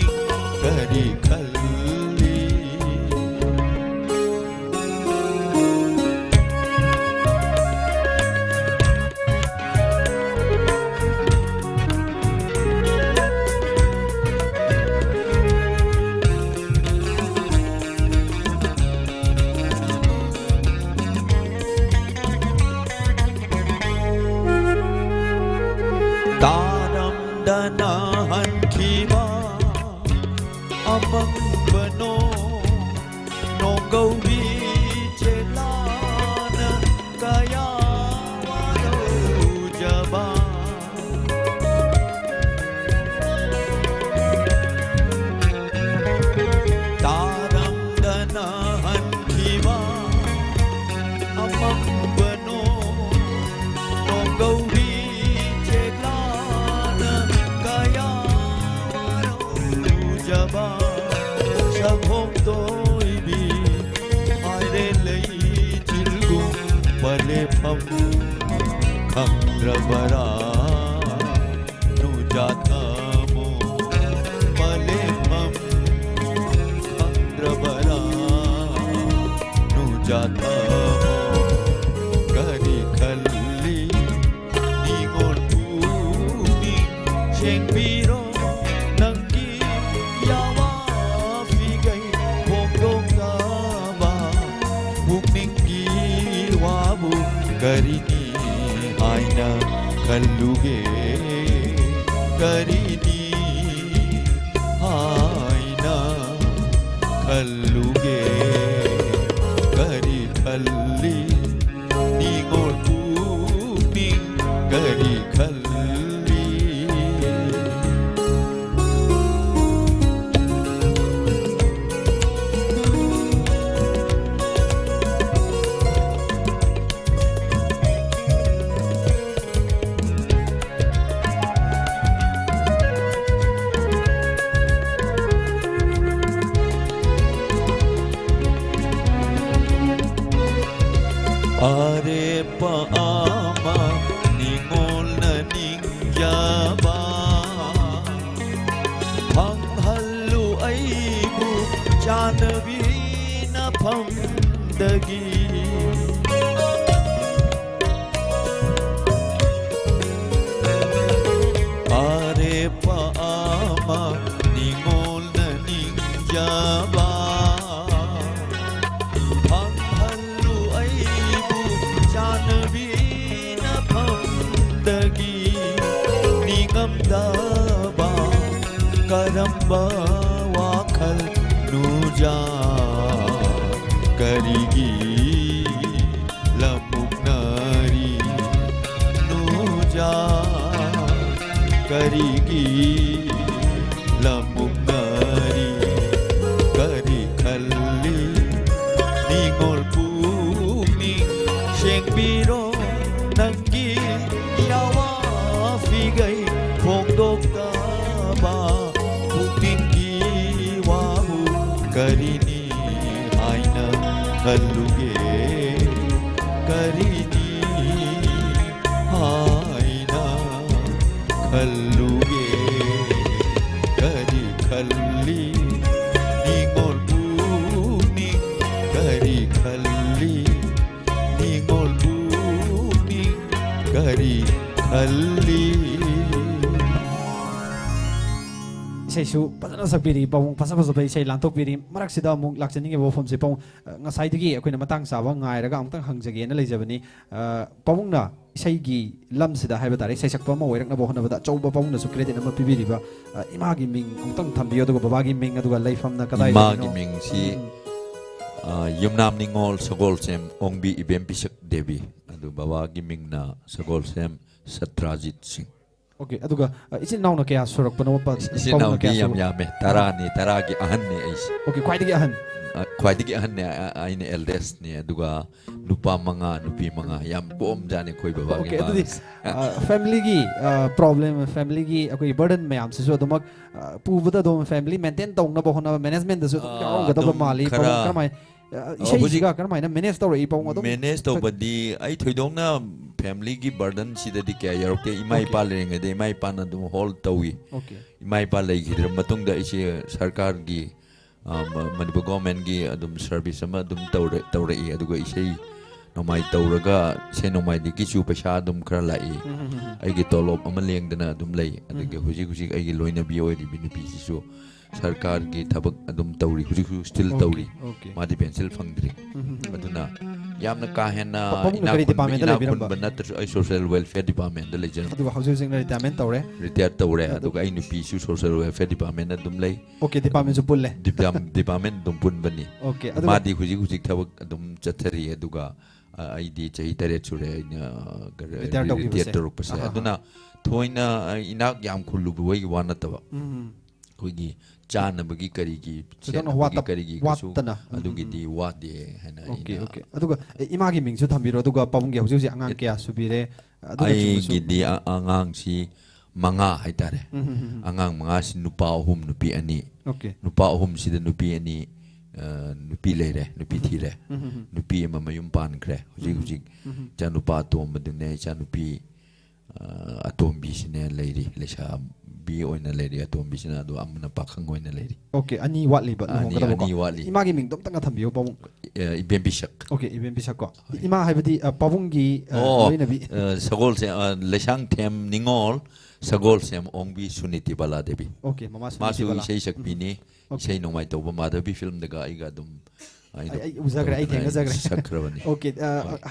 kari kalli Tanam danahan kiba amang bano nonggaw vijelana kaya walo jaba Tanam danahan kiba amang bano nonggaw jaba sabhom doi bi aire lei chilgu pale pham khamdrabara nu jata mo pale pham khamdrabara nu jata mo kari khalli ningol puni sheng biro karini aina kalluge karini aina kalluge kari kalli ningol puni kari kalli Are paama ningol na ningjaba Hang hallu aibu janavi na phamdagi Are paama ningol na ningjaba Daba karamba wakal nuja karigi lamuk nari nuja karigi lamuk nari kari khalli ningol puni sheng biro nangi yawa figai Pondok taba putinggi wahu karini aina kalluge karini aina kalluge kari kalli ningol puni kari kalli ningol puni kari kalli Isai su pasana sakpiri pong pasapa sabai isai lantok piri marak sida mung lakchani bo phom se pong ngasai digi akoina matang sawa ngai raga amtang hangjage na leijabani pong na isai gi lam sida haiba tare isai sakpa ma oirak na bo hona bada chauba pong na su credit na pibiri ba ima gi ming amtang thambiyo do baba gi ming aduga leifam na kadai ima gi ming si yumnam ningol sagol sem ongbi ibem pisak devi adu baba gi ming na sagol sem Satrajit Singh Okay, aduga isin naw na kaya surak pa pa. Isin naw di yam tara gi ahan ni ais. Okay, kwai ahan. Khwaidagi ahan ne ai ne eldest ne aduga nupa nupi manga yam bom jane khoi baba Okay, adu family gi problem family gi akoi burden mayam se so domak pubada dom family maintain tong na bo na management da so ka ga da mali pa kamai isai ga kamai na manage tawre i pong adum manage to badi ai thoidong na family gi burden sida di kya yarok ke imai pa leng de imai pa na dum hold tawi okay imai pa lei gi matung da ise sarkar gi Manipur government gi adum service ama adum tawre I aduga isei nomai tawraga isei nomai di kichu paisa adum khara lai ai gi tolop ama lengdana adum lei aduga huji ai gi loina bi oi di binipi sisu sarkar gi thabak adum tawri huji still tawri madi pencil fangdri aduna yamna ka henna ina kun banat ai social welfare department da lejen aduga housing retirement tawre retire tawre aduga ai nupi su social welfare department adum lei okay department su pulle department dum pun bani okay madi huji thabak adum chathari aduga ai di chahi tare chure retire torok pase aduna thoina ina yam khullu boi wana tawa koigi chana bagi karigi karigi kasu adugi di wadi hena okay okay aduga imagi mingsu thambiro aduga pawung gi hausi angang kya subire ai gi di angang si manga haitare angang manga si nupa ahum nupi ani okay nupa ahum si da nupi ani nupi lere nupi thire nupi ama mayum pan kre huji cha nupa tom madune cha nupi atom bi sine leiri lesha bi oina leiri atom bi sina do amna pakhang oina leiri okay ani watli ba ani watli imagi ming dom tanga thambiyo pawung ibem bisak okay ibem bisak ko ima haibadi pawung gi loina bi sagol se leshang them ningol sagol sem ongbi suniti bala debi okay mama suniti bala masu sei sakpini sei nomai to ba madhabi film daga aiga dum ai uzagra ai thenga zagra sakrabani okay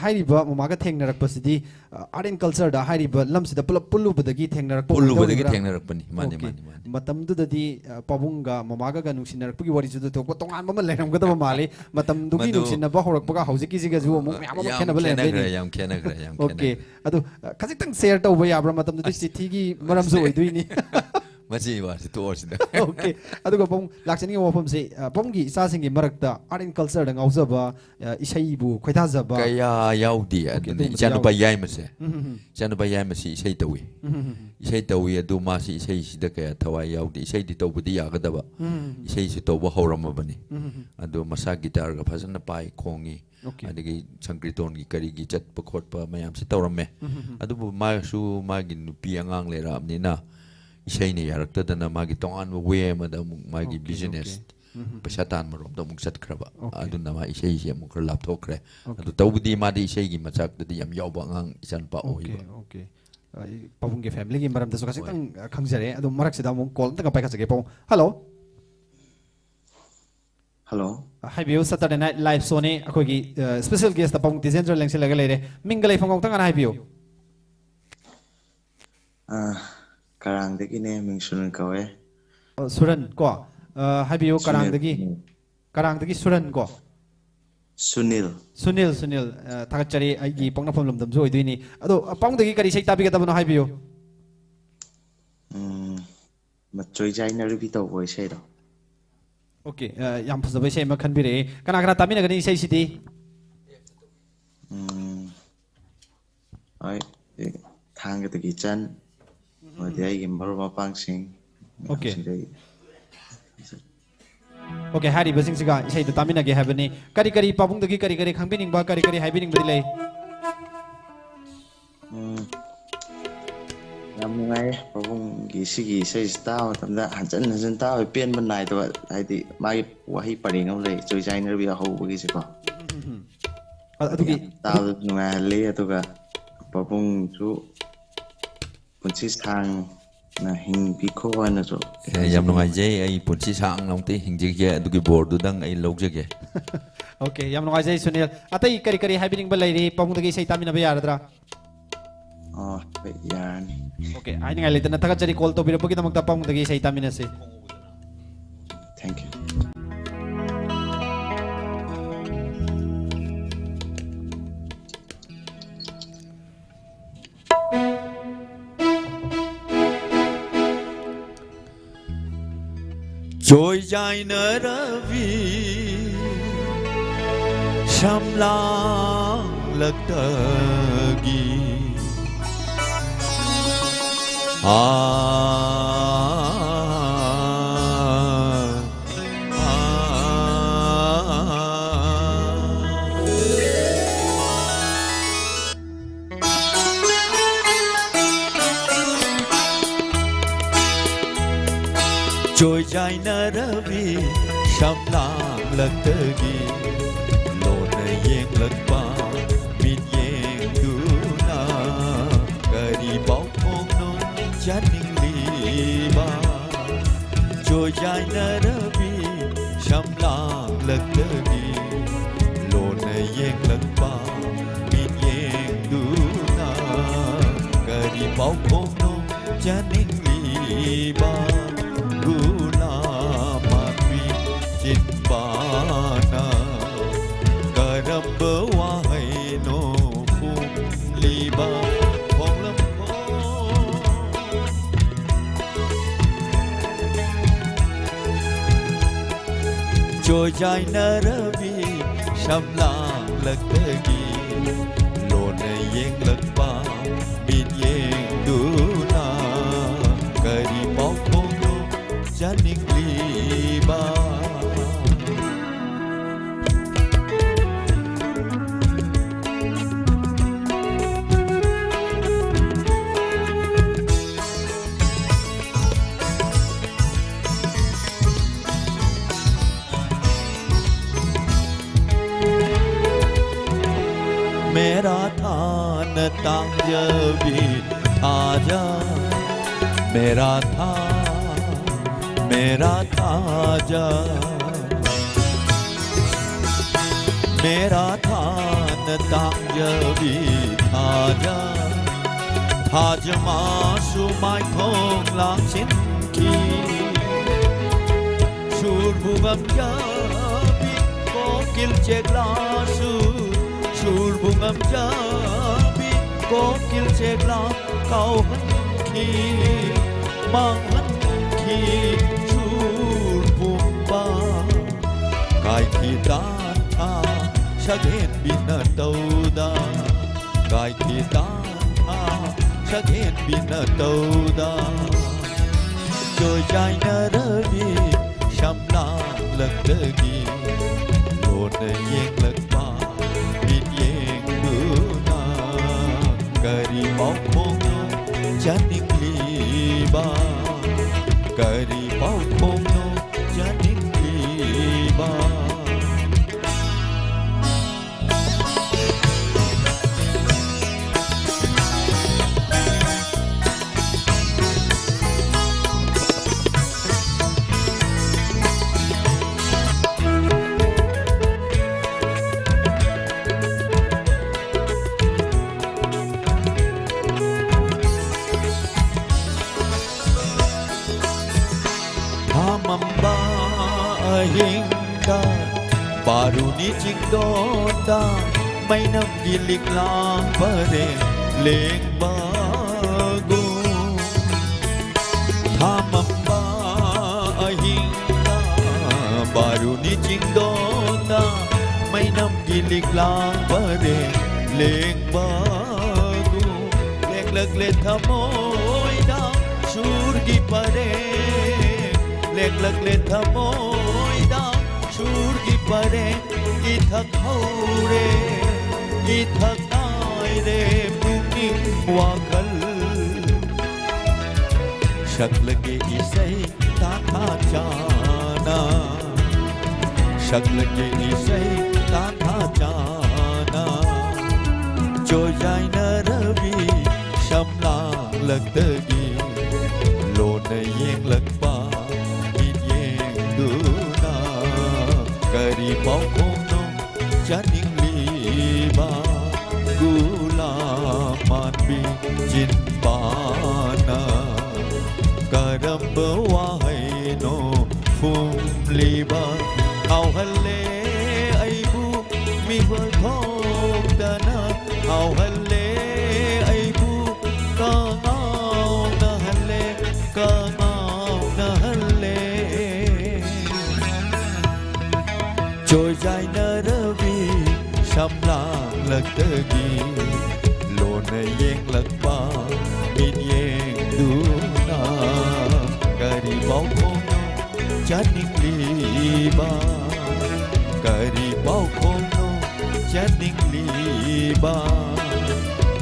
hairiba mamaga thengnarak pasidi art and culture da hairiba lamsida pulap pullu badagi thengnarak pani mane matam du dadi pabunga mamaga ga nungsinarak pagi wari judu to tongan mama leram ga da mali matam du gi nungsinna ba horak paga haujiki siga ju mu yam khena bale yam khena okay adu khajik tang share to ba yabra matam du chithi gi maram zo oiduini Masih wasi tu orang okay, aduga pong laksani wafam se ponggi isa singi marakta art and culture dang auzaba isai bu khoita zaba kaya yaudi aduni janu bayai mase janu bayai mase isai tawi adu masi isai sida kaya thawai yaudi isai di tawbudi yagadaba isai si tawba hawrama bani adu masa gitar ga phasana pai khongi adigi sankriton gi kari gi chat pakhot pa mayam si tawramme adu ma su ma gi nupi angang lera amnina isai ni yarakta dana magi tongan we mada magi business pasatan marom da muksat kraba adu nama isai si mu kra laptop kre adu tawbudi madi isai gi machak dadi yam yawba ngang isan pa oi okay pawung ge family gi maram da so kasik tang khangjare adu marak sida mu call ta ka pai ka sage pawung hello hi view Saturday night live show ne akoi gi special guest ta pawung designer lengse laga leire mingalai phangong tang ana hi view Karang degi ne ming Suran kawe. Suran ko. Habiyo karang degi Suran ko. Sunil. Takat cari agi pong na pong lumdam so itu ini. Ado pong degi kari say tabi kata mo habiyo. Matchoy jay na rubi to boy say do. Okay, yang pasal say makan bire. Kana tabi na kani say city. Ay, thang kita kican. Dia ingin baru mapang sing. Okay. Okay, hari basing siga isai tu tamin lagi have ni. Kari pabung dagi kari khangbining ba kari hai bining beri lay. Yang mengai pabung gisi isai tahu tanda hancan tahu pian benai tu hai di mai wahi paring am lay cuy jai nerbi aku bagi siapa. Atu ki tahu mengai lay tu ka pabung tu punci sang na hing biko na so yam nungai jai ai punci sang nong te hing jige adu ki board dang ai log jige okay yam nungai jai Sunil atai kari happening balai ri pamung dagi sai tamina ba yaradra yan okay ai ngai letana taka cari call to bira pagi tamak tapang dagi sai tamina se thank you trôi dài nở ravi sham lang lagtagi trôi dài nở ravi sham lang lagtagi lona yeng lagpa mit yeng duna kari bau phong no janing liba trôi dài nở ravi sham lang lagtagi lona yeng lagpa mit yeng duna kari bau phong no janing liba gula matwi citbana karam bawahai no phum liba phong lam trôi dài nở ravi sham lang lagtagi lona yeng lagpa mit yeng duna kari mau janing liba मेरा थान तांग भी आजा मेरा ताजा मेरा थान तांग भी आजा हाज मासु माय थोंग लांग सिन की शूर बुगम जाबी को किल चेगलासु शूर बुगम जाबी को किल चेगला काउ हन की मांग हन की शूर बुम्बा kai ki tan tha shaghen bina tauda kai ki tan tha shaghen bina tauda trôi dài nở ravi sham lang lagtagi lona yeng lagpa mit yeng duna kari mau phong no janing liba kari mau phong no janing liba Hamamba ahinda baruni jingdonda mainam gilik lang pare leng bago Hamamba ahinda baruni jingdonda mainam gilik lang pare leng bago lek lek let thamoy da surgi pare lek lek let thamoy da surgi pare ithak haure ithak nai re puking wakal shak lage isai ta tha jana shak lage isai ta tha jana trôi dài nở ravi sham lang lagtagi lona yeng lagpa duna kari mau phong no janing liba gula manbi jin bana karam bawahai no phum liba au halle ai bu mi vơi thong dana au halle ai bu ka ngao na halle ka ngao na halle Joy Jaina Ravi Samlang Laktagi Lona Yeng Lakpa Min Yeng Duna Kari Bau Kono Janing Liba Kari Bau Kono Janing Liba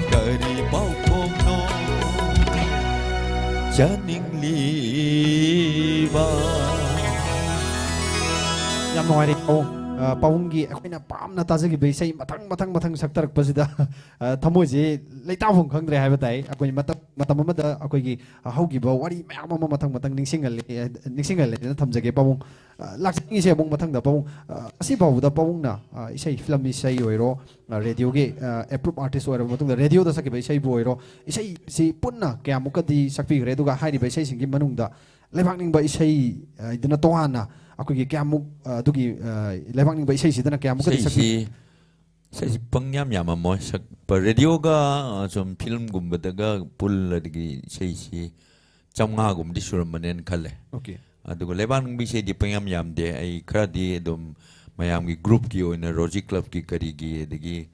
Kari Bau Kono Janing Liba Yam nuai Paunggi akoina pamna tajagi beisai matang saktarakpasida thamoji leitafum khangdre haiba tai akoi matam amada akoigi haugiba wari mayam ama matang ningsingal na thamjage pawung laksingi se bung matang da pawung asi bawda pawungna isai film isai oiro radio ge approve artist oiro matung da radio da sakiba isai bo oiro isai si punna kyamukadi sakpi gre duga hairi beisai singi manungda lebakning ba isai idna tohana akogi kyamuk dugi lebakning ba isai sidana kyamuk ka sakpi sai pangyam yama mo sak pa radio ga som film gum badaga pul digi sai si chamnga gum di suramanen khale okay adugo lebakning bi sai di pangyam yam de ai khra di dum mayam gi group ki oina roji club ki kari gi digi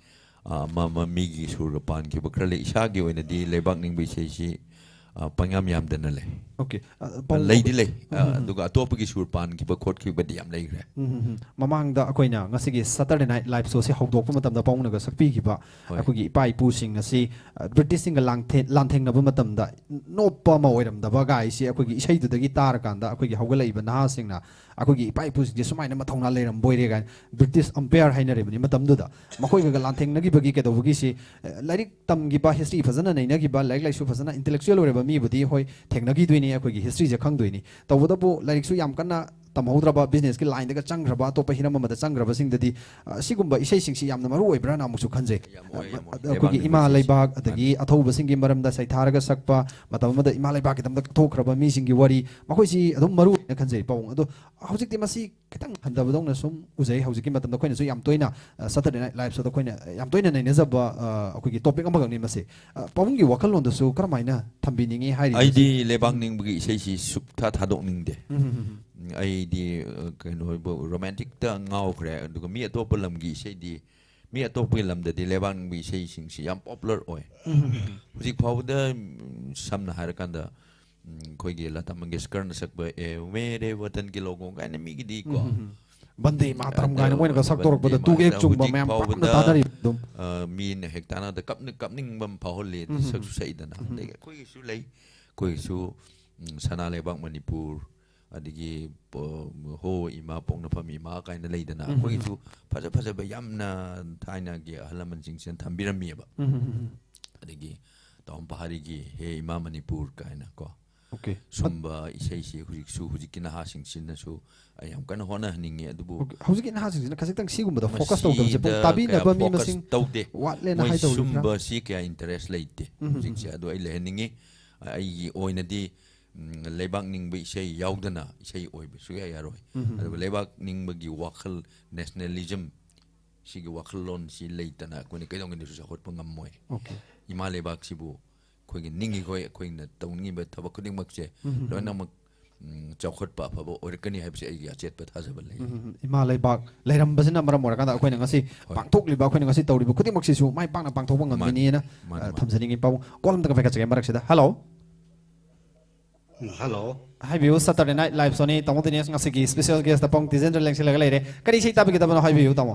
mama mi gi surapan ki bakrale isa gi oina di lebakning bi sai si pangyam yam dana le okay lady le aduga atopagi surpan ki ba khot ki ba diam le gre mamang da akoina ngasigi Saturday Night Live show se hawdok matam da paungna ga sakpi ki ba akogi ipai pu sing ngasi British sing lantheng na ba matam da nopa ma oiram da ba gai si akogi isai du dagi tar kan da akogi hawgalai ba na sing na akogi ipai pu sing sumai na mathongna leiram boire ga British umpire hainare bani matam du da makoi ga lantheng na gi bagi ke do bagi si lairik tam gi ba history fazana nei na gi ba laik lai su fazana intellectual ore ba mi budi hoi thengna gi duini akogi history je khang duini tawda bu lairik su yam kana tamhaudraba business ki line daga changraba to pahina ma da changraba sing dadi sigumba isai sing si yamna maru oibra na musu khanje akogi ima laibak adagi athauba sing gi maram da sai tharaga sakpa matam ma da ima laibak ki tamda thokraba mi sing gi wari makoi si adum maru na khanje pawung ado hojik ti masi kitang handaba dong na sum uzai hojik ki matam da koina su yam toina Saturday Night Live so da koina yam toina nei nezaba akogi topic amagang ni masi pawung gi wakal lon da su karmaina thambiningi hairi aidi lebang ning bagi isai si sukta thadok ning de ai di kano romantic ta ngau khre aduga mi atop lamgi sei di mi atop lam da di lebang bi sei sing si yam popular oi huji phawda samna harakan da khoi ge Lata Mangeshkar na sakba e mere watan ki logo ga ne mi gi di ko bande matram ga ne moina ga sak torok bada tu ge chung ba mem pa tanari dum mi ne hektana da kapning bam phawle sak su sai da na de khoi su lei khoi su sana lebang Manipur adigi ho ima pongna pami ma kaina leidana khoi chu phaja ba yamna thaina gi halaman jingsen thambirami ba adigi tom pahari gi he ima Manipur kaina ko okay sumba isai si huji kina ha singsin na su ayam kana hona ningi adubu huji kina ha singsin kasitang sigum da focus to dum se tabi na ba mi masing wat le na hai to sumba si kya interest leite jingse adu ai le ningi ai oina di lebak ning bi sei yaudana sei oi bi suya yaroi adu lebak ning bagi wakal nationalism sigi wakalon si leitana ko ni kaidong ni su hot pangam moi okay ima lebak sibu ko gi ningi ko na tawni ba thaba kuding makse lo na mak chawkhot pa pa bo or kani haib se ai ya chet pa thajabal lei ima lebak leiram basina maram mora kan ko ni ngasi pangthok liba ko ni ngasi tawri bu kuding maksi su mai pangna pangthok bang ngam ni na thamjani ngi paw kolam ta ka ka chege marak sida hello Hello. Hi view Saturday Night Live Sony tamo dinis ngasigi special guest tapong Tizender lengsi laga leire kari sei tabi kita bano hi view tamo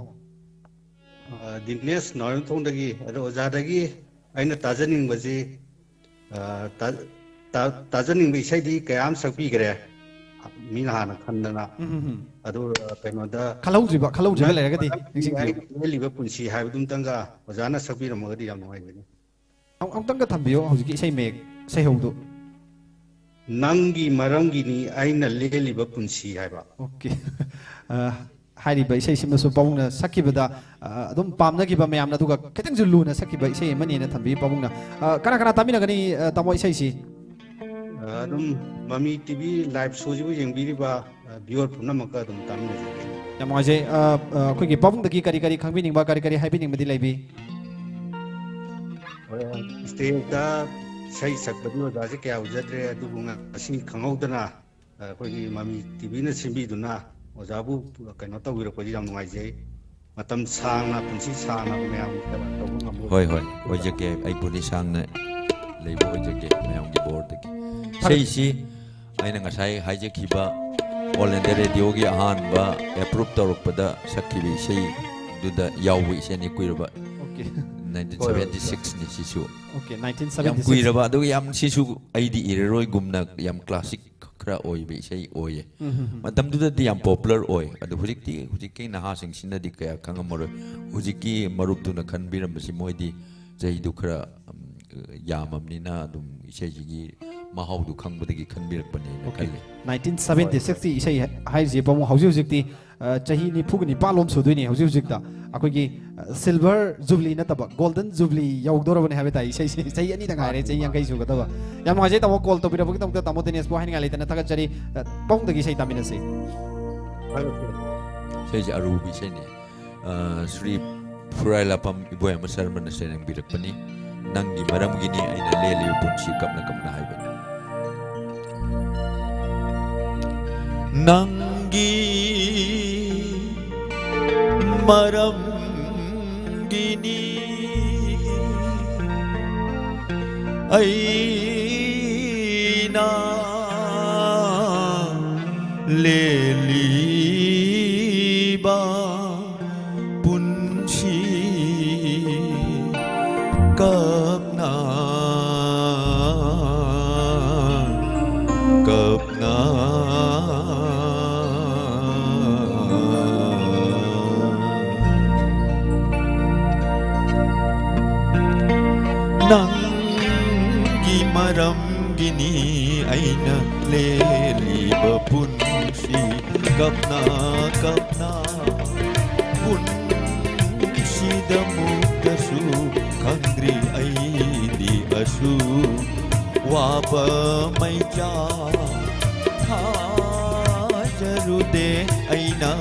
Dinesh Noyon thong dagi ado ojadagi aina tajaning baji tajaning bi sai di kayam sakpi gre mina hana khandana ado kaino da khalau jiba leire gadi ningsing liba punsi haibdum tanga ojana sakpi ramagadi yam noi bani ang tanga thambiyo hojiki sei mek sei haudu Nangi marangi ni aina leliba punsi haiba. Okay. Hari ba isai simna so pawungna sakibada adum pamna ki ba mayamna duga ketang juluna sakiba isai mani na thambi pawungna kana tamina gani tamo isai si adum mami TV live show jibu yengbiri ba viewer phuna maka adum tamina namo je khoi ki pawung dagi kari khangbi ning ba kari haibi ning madi laibi stage da sai sakbadu da je kya ujadre adu bunga asi khangau dana koi mami TV na simbi duna ꯑꯣꯖꯥꯕꯨ ꯀꯩꯅꯣ ꯇꯧꯕꯤꯔꯛꯄꯗꯤ ꯌꯥꯝ ꯅꯨꯡꯉꯥꯏꯖꯩ ꯃꯇꯝ ꯁꯥꯡꯅ ꯄꯨꯟꯁꯤ ꯁꯥꯡꯅ ꯃꯌꯥꯝꯒꯤ ꯁꯦꯕꯥ ꯇꯧꯕ ꯉꯝꯕ ꯍꯣꯏ ꯍꯣꯏ ꯑꯣꯏꯖꯒꯦ ꯑꯩ ꯄꯨꯟꯁꯤ ꯁꯥꯡꯅ ꯂꯩꯕ ꯑꯣꯏꯖꯒꯦ ꯃꯌꯥꯝꯒꯤ ꯕꯣꯔꯗꯒꯤ ꯏꯁꯩꯁꯤ ꯑꯩꯅ ꯉꯁꯥꯏ ꯍꯥꯏꯖꯈꯤꯕ ꯑꯣꯜ ꯏꯟꯗꯤꯌꯥ ꯔꯦꯗꯤꯑꯣꯒꯤ ꯑꯍꯥꯟꯕ ꯑꯦꯄ꯭ꯔꯨꯞ ꯇꯧꯔꯛꯄꯗ ꯁꯛꯈꯤꯕ ꯏꯁꯩꯗꯨꯗ ꯌꯥꯎꯕ ꯏꯁꯩꯅꯤ ꯀꯨꯏꯔꯕ 1976ꯅꯤ ꯁꯤꯁꯨ ꯌꯥꯝ ꯀꯨꯏꯔꯕ ꯑꯗꯨꯒ ꯌꯥꯝ ꯁꯤꯁꯨ ꯑꯩꯗꯤ ꯏꯔꯔꯣꯏꯒꯨꯝꯅ ꯌꯥꯝ ꯀ꯭ꯂꯥꯁꯤꯛ ꯈꯔ ꯑꯣꯏꯕ ꯏꯁꯩ ꯑꯣꯏꯌꯦ ꯃꯇꯝꯗꯨꯗꯗꯤ ꯌꯥꯝ ꯄꯣꯄꯨꯂꯔ ꯑꯣꯏ ꯑꯗꯨ ꯍꯧꯖꯤꯛꯀꯤ ꯅꯍꯥꯁꯤꯡꯁꯤꯅꯗꯤ ꯀꯌా ꯈꯪꯉꯝꯃꯔꯣই ꯍꯧꯖꯤꯛꯀꯤ ꯃꯔꯨꯞꯇꯨꯅ ꯈꯟꯕꯤꯔꯝꯕꯁꯤ ꯃꯣꯏꯗꯤ ꯆꯍꯤꯗꯨ ꯈꯔ ꯌꯥꯝꯃꯕꯅꯤꯅ ꯑꯗꯨꯝ ꯏꯁꯩꯁꯤꯒꯤ ꯃꯍꯥꯎꯗꯨ ꯈꯪꯕꯗꯒꯤ ꯈꯟꯕꯤꯔꯛꯄꯅꯦꯅ ꯈꯜꯂꯤ 1976 ꯏꯁꯩ ꯍꯥꯏꯔꯤꯁꯦ ꯄꯥꯕꯨꯡ ꯍꯧꯖꯤꯛꯇꯤ ꯆꯍꯤ 94 ꯂꯣꯝ ꯁꯨꯗꯣꯏꯅꯤ ꯍꯧꯖꯤꯛꯇ ꯑꯩꯈꯣꯏꯒꯤ ꯁꯤꯜꯚꯔ ꯖꯨꯕ꯭ꯂꯤ ꯅꯠꯇꯕ ꯒꯣꯜꯗꯟ ꯖꯨꯕ꯭ꯂꯤ ꯌꯧꯗꯧꯔꯕꯅꯤ ꯍꯥꯏꯕ ꯇꯥꯏ ꯏꯁꯩꯁꯦ ꯆꯍꯤ ꯑꯅꯤꯗ ꯉꯥꯏꯔꯦ ꯆꯍꯤ 50 ꯁꯨꯒꯗꯕ ꯌꯥꯝ ꯅꯨꯡꯉꯥꯏꯖꯩ ꯇꯥꯃꯣ ꯀꯣꯜ ꯇꯧꯕꯤꯔꯛꯄꯒꯤꯗꯃꯛꯇ ꯇꯥꯃꯣ ꯗꯤꯅꯦꯁꯄꯨ ꯍꯥꯏꯅꯤꯡꯉꯥꯏ ꯂꯩꯇꯅ ꯊꯥꯒꯠꯆꯔꯤ ꯄꯥꯕꯨꯡꯗꯒꯤ ꯏꯁꯩ ꯇꯥꯃꯤꯟꯅꯁꯤ ꯏꯁꯩꯁꯦ ꯑꯔꯨꯕ ꯏꯁꯩꯅꯤ ꯁ꯭ꯔꯤ ꯐꯨꯔꯥꯏꯂꯥꯄꯝ ꯏꯕꯣꯌꯥꯏꯃ ꯁꯔꯃꯅ ꯁꯩꯔꯥꯡꯕꯤꯔꯛꯄꯅꯤ ꯅꯪꯒꯤ ꯃꯔꯝꯒꯤꯅꯤ ꯑꯩꯅ ꯂꯦꯜꯂꯤꯕ ꯄꯨꯟꯁꯤ ꯀꯞꯅ ꯀꯞꯅ ꯍꯥꯏꯕꯅꯤ ꯅꯪꯒꯤ ꯃꯔꯝꯒꯤꯅꯤ ꯑꯩꯅ ꯂꯦꯜꯂꯤꯕ ꯄꯨꯟꯁꯤ ꯀꯞꯅ ꯀꯞꯅ ꯅꯪꯒꯤ ꯃꯔꯝꯒꯤꯅꯤ ꯑꯩꯅ ꯂꯦꯜꯂꯤꯕ ꯄꯨꯟꯁꯤ ꯀꯞꯅ ꯀꯞꯅ ꯄꯨꯟꯁꯤꯗ ꯃꯨꯛꯇꯁꯨ ꯈꯪꯗ꯭ꯔꯤ ꯑꯩꯗꯤ ꯑꯁꯨ ꯋꯥꯕ ꯃꯩꯆꯥ ꯊꯥꯖꯔꯨꯗꯦ ꯑꯩꯅ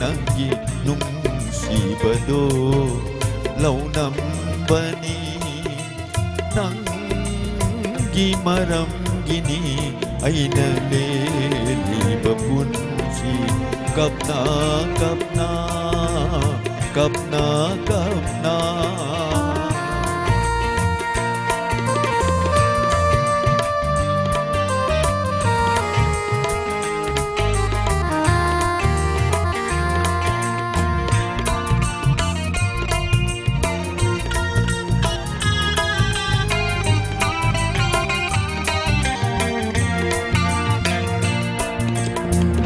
ꯅꯪꯒꯤ ꯅꯨꯡꯁꯤꯕꯗꯣ ꯂꯧꯅꯝꯕꯅꯤ ꯅꯪꯒꯤ ꯃꯔꯝꯒꯤꯅꯤ ꯑꯩꯅ ꯂꯦꯜꯂꯤꯕ ꯄꯨꯟꯁꯤ ꯀꯞꯅ ꯀꯞꯅ ꯀꯞꯅ ꯀꯞꯅ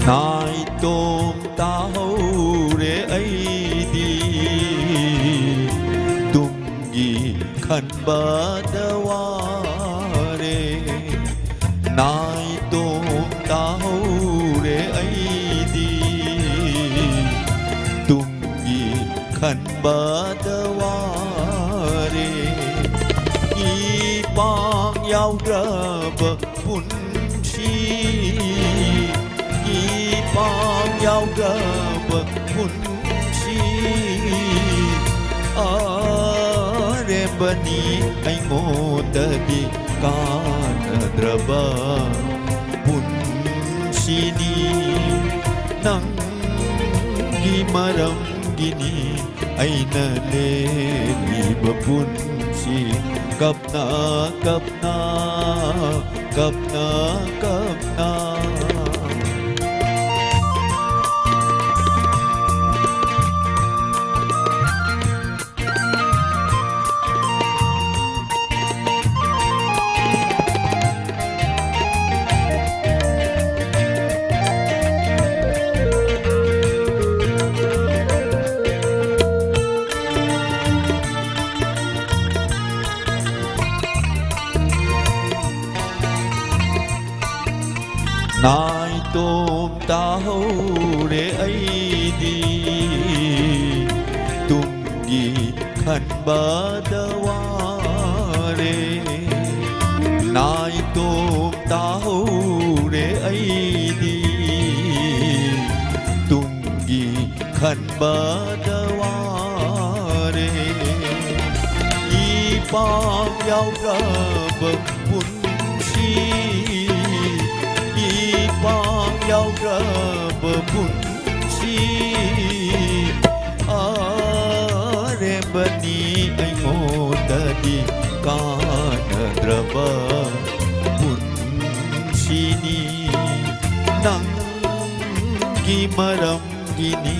나이똥 따오래 아이디 둥기 간바다와래 나이똥 따오래 아이디 둥기 간바다와래 이방 야우라바 분시 Pang yau ga bậc kunci are bani ai ngotadi kana draba punsini nang gimaram gini ai na leli bapunsi kapna kapna kapna kapna Nai tôm tao re ai di tumgi khan badaware Nai tôm tao re ai di tumgi khan badaware Ipang yau ra bậc punsi Pang yau ra bờ punci di kanadraba punshini nanggi maram gini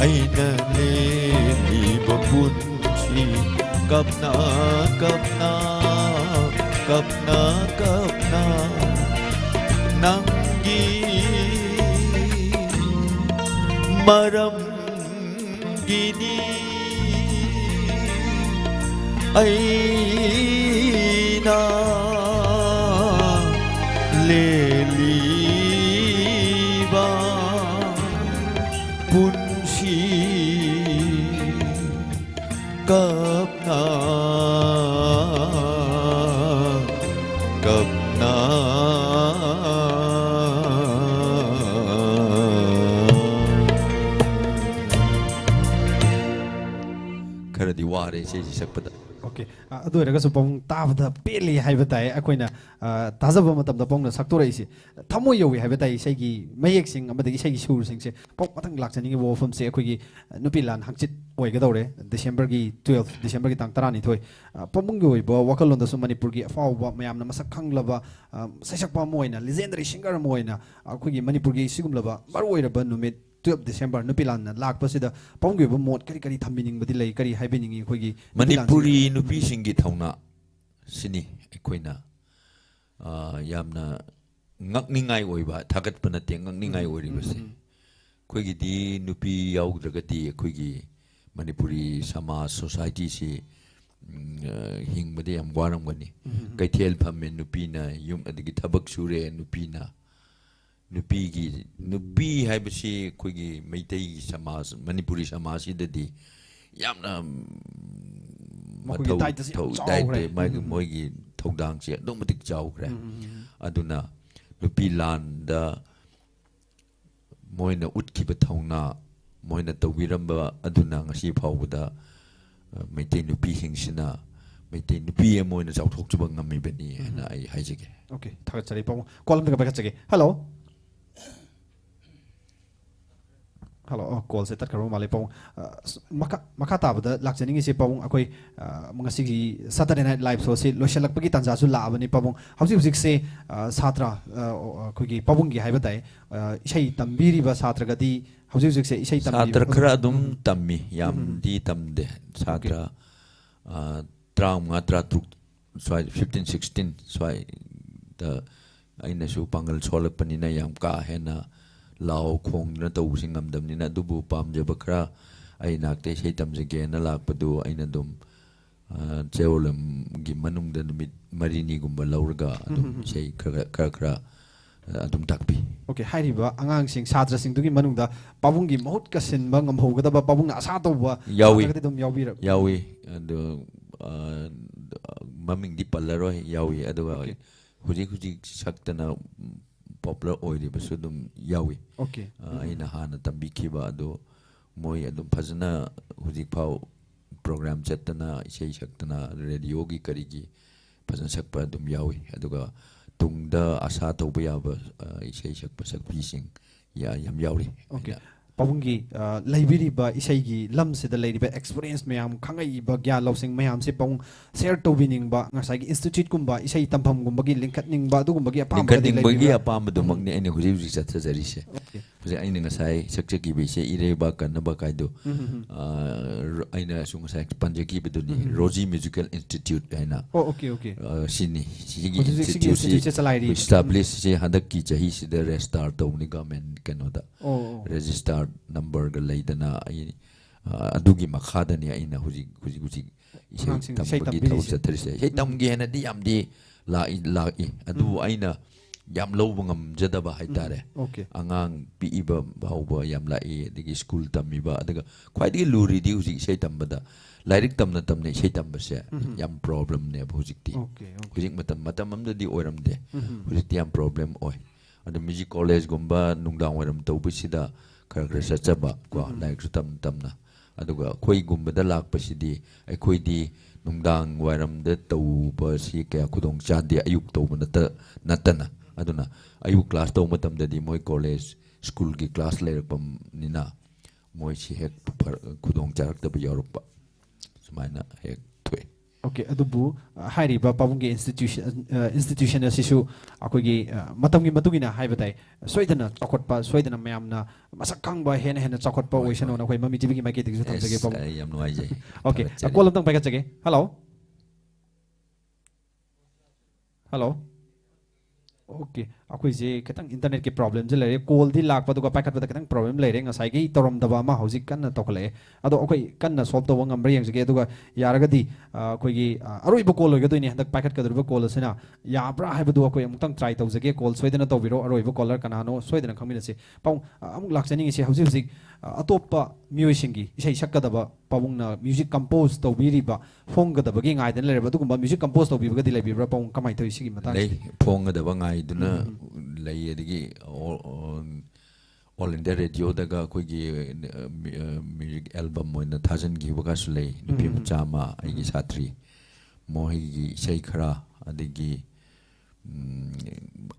aina leliba punshi kapna kapna kapna kapna nanggi maram gini aina leliba punshi kapna kapna khara di ware se sakpada Okay, adu era kasu pong tabda peli haibatai akoina tazaba matam da pong na saktora isi thamo yowi haibatai segi mayek sing amadagi segi sur sing se pok matang lakchani gi wofam se akogi nupilan hangchit oigadore December gi 12 December gi tang tarani thoi pomung gi bo wakalon da su Manipur gi afawa mayam na masak khanglaba saisak pa moina legendary singer moina akogi Manipur gi sigumlaba maru oiraba numit 12 December nupilan lakpasida ponggi bo mod kari kari thambining badi lei kari haibining khogi Manipuri nupi singi thauna sini akoina yamna ngakningai oiba thagat pana te ngakningai ori base khogi di nupi yaugdragati khogi Manipuri Samaj Society si hingbade yam waram gani kaithel phamme nupi na yum adigi thabak sure nupi na nupi haibasi khogi meitai Samaj Manipuri Samaj idadi yamna daite moigi thodang se dong matik chawkre aduna nupi landa moina utkiba thauna moina tawiramba aduna ngasi phawda meitai nupi hingsina meitai nupi moina chawthokchuba ngami bani na ai haijege okay thagat chari pong kolam ka bakachage hello hello call se tat karo male pong maka tabda lakchani se pong akoi mangasi Saturday Night Live so se loishalak pagi tanja su la bani pong hausi se satra khogi pong gi haiba dai isai tambiri ba satra gadi hausi se isai tambiri satra khara dum tammi yam di tamde satra traum ngatra truk swai 15 16 swai da aina su pangal cholak panina yam ka hena lao khong na tau singam dam ni na dubu pam je bakra ai nak te sei tam je ge na lak padu aina dum cheolam gi manung da mit marini gumba laurga dum sei kra adum takpi okay hairiba angang sing sadra sing dugi manung da pabung gi mahut ka sin ba ngam hoga da pabung na asa to ba yawi dum yawi adu maming di pallaro yawi adu huji saktana popular oil ba sudum yawi okay aina hana tambi kiba ado moi adum phajana huji pau program chatana isei saktana radio gi karigi phajana sakpa adum yawi aduga tungda asa tawba yaba isei sakpa sakpi sing yam yawi okay pabungi laibiri ba isai gi lam se da lairi ba experience mayam khangai ba gya losing mayam se pong share to bining ba ngasai gi institute kumba isai tampham gumba gi linkatning ba du gumba gi apam ba gi apam du magni ene huji huji chatsa jari se huji aina ngasai sakche gi be se ire ba kan ba kai do aina su ngasai panje gi be do ni Roji Musical Institute aina okay sini sigi institute establish se hadak ki chahi se da restart to ni government kanoda register number ga leidana ai adugi makhada ni aina huji isai tamgi thau chatrise sei tamgi hena di yam di la adu aina yam lobu ngam jadaba haitare angang pi iba bauba yam la digi school tamiba adaga khwaidi luri di huji sei tambada lairik tamna tamne sei tambase yam problem ne hujikti hujik matam amda di oiramde hujik yam problem oi adu music college gumba nungdang oiram tawbisida khara sachaba ko like su tamna aduga khoi gumbada lakpasidi akhoi di nungdang wairam de tawba si kya khudong chandi ayuk tawba natana aduna ayuk class taw matam di moi college school gi class lerakpam nina moi si hek khudong charak ta yarupa sumaina hek thwe Okay, adubu hari ba pabungge institution asisu akogi matamgi matugina haibadai soidana chakotpa soidana mayamna masakang ba hena chakotpa oisano na koi mami tv gi mai ke tisu thamjage pabung yam nuai jai okay call amtang pai jage hello okay akoi je ketang internet ke problem je lere call di lak padu ka pai khat padu ketang problem lere ngasai gi torom daba ma hojik kan tokle ado akoi kan solve taw ngam reng jage aduga yaraga di akoi gi aroi ba call loga doini handak pai khat ka dur ba call asena ya bra hai badu akoi amtang try taw jage call soidana taw biro aroi ba caller kanano soidana khangmina se pau amuk lak chani se hojik hojik atopa music gi isai sakadaba pabungna music compose taw biri ba phong ga daba gi ngai den lere ba dugumba music compose taw bi ba di lai bi bra pau kamai taw sigi mata lei phong ga daba ngai duna lei adigi all India radio daga koi gi music album moina thajan gi baga su lei nupi machama ai gi satri mohi gi sei khara adigi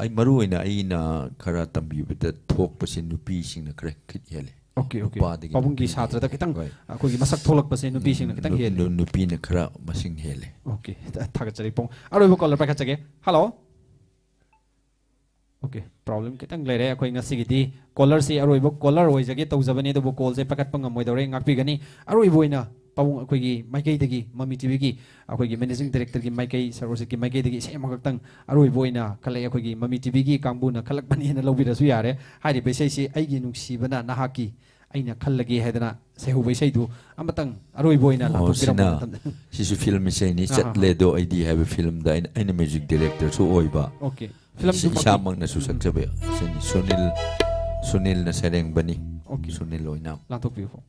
ai maru ina ai na khara tambi bita thok pasin nupi sing na khre khit hele okay pabung gi satra da kitang koi gi masak tholak pasin nupi sing na kitang hele nupi na khara masing hele okay thaga chari pong aroi bo caller pa kha chage hello okay problem kitang lere akoi ngasi gi di caller si aroi bo caller oi jage tau jabani do bo call se pakat pang moi dore ngak pi gani aroi boina pabung akoi gi maikai dagi mami tv gi akoi gi managing director gi maikai sarose gi maikai dagi se ma tang aroi boina kale akoi gi mami tv gi kangbu na khalak bani na lobi rasu yare hari be sei si ai gi nungsi bana na haki aina khallagi haidana se hu be sei du amatang aroi boina la piram sisu film sei ni chat le do id have a film da in music director so oiba okay film du samang na susak jabe sunil na sereng bani okay sunil loinam lantok pi fo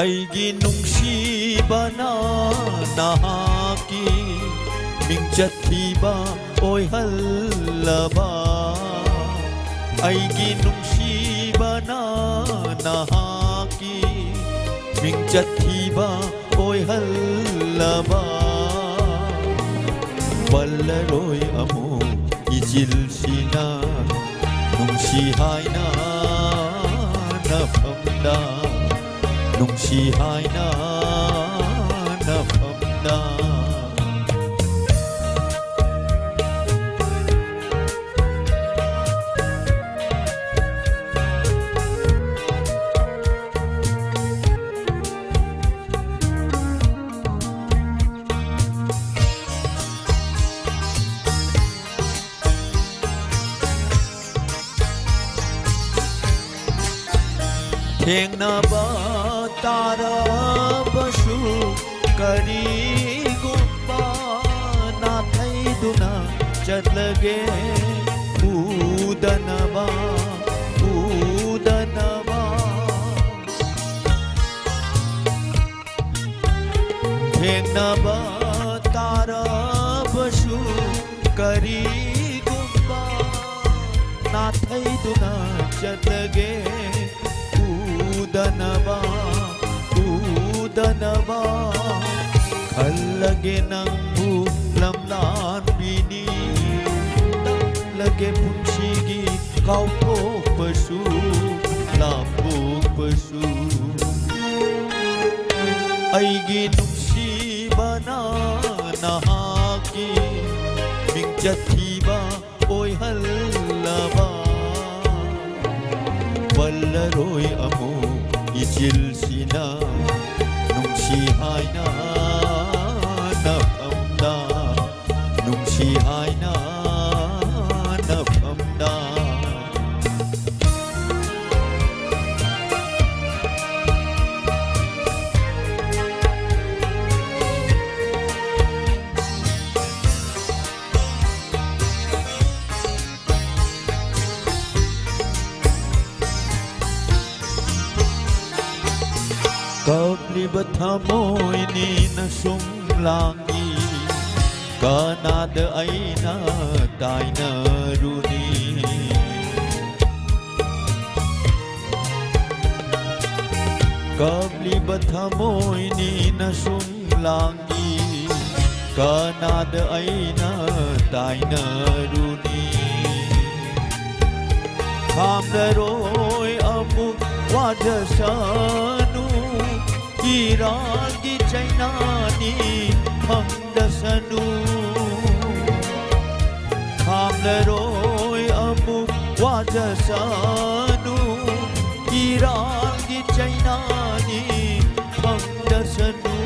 aigi nungsibana nahaki mingchathiba oi hallaba aigi nungsibana nahaki mingchathiba oi hallaba ballaroi amu ijil sina nungsi haina nafamda nungsi haina nafamda Thengnaba tarabasu karigumba nathaiduna chatlage udanaba Thengnaba tarabasu karigumba nathaiduna chatlage udanaba khallage nangbu lamlan bini lage punchigi kauthok pasu lapuk pasu aigi nungsibana nahaki mingchathiba oi hallaba ballaroi amu ijil sina nungsi haina nafamda nungsi haina nafamda Kabliba thamoy ni na sumlangi Kanada ay na tay na runi Kabliba thamoy ni na sumlangi Kanada ay na tay na runi Kamdaroy amuk wadasanu Iral di Chainani Pangdasanu Kamdaroy amuk wadasanu Iral di Chainani Pangdasanu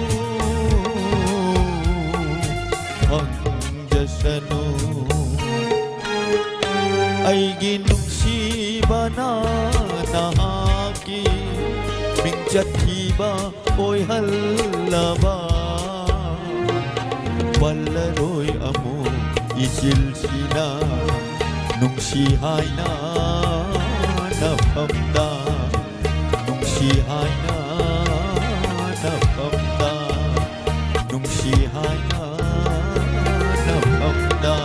Pangdasanu Ay ginungsiba na nahaki Mingjatiba oy halaba Balaroy amo isil sina Nung sihay na napamda Nung sihay na napamda Nung sihay na napamda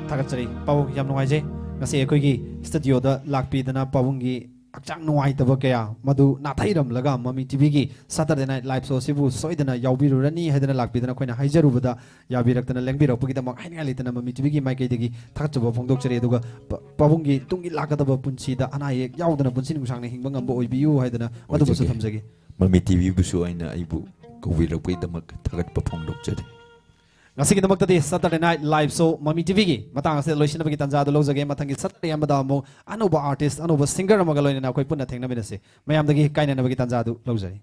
Tagatjari pawung yam nuwaije ngasi akhoi studio da lakpi dana pawung gi akchang nuwai taba kaya madu nathairam laga mami tv gi Saturday night live show sibu soidana yaubirurani haidana lakpi dana khoina haijarubada yabirak lengbirak pugida mak hainga litana mami tv gi maikai degi thakchaba phongdokchari aduga pawung gi tungi lakadaba punchi da anayek yaudana punchi nungsang na hingba ngamba oibiu haidana madu busu thamjagi Mami TV busu aina aibu kawirakpai damak thagatpa phongdokchari Ngasigi namakta di Saturday Night Live Show Mami TV gi matang ase loisina bagi tanja do lojage matangi Saturday amada mo anoba artist anoba singer amaga loina na koi punna thengna binase mayam dagi kaina na bagi tanja do lojari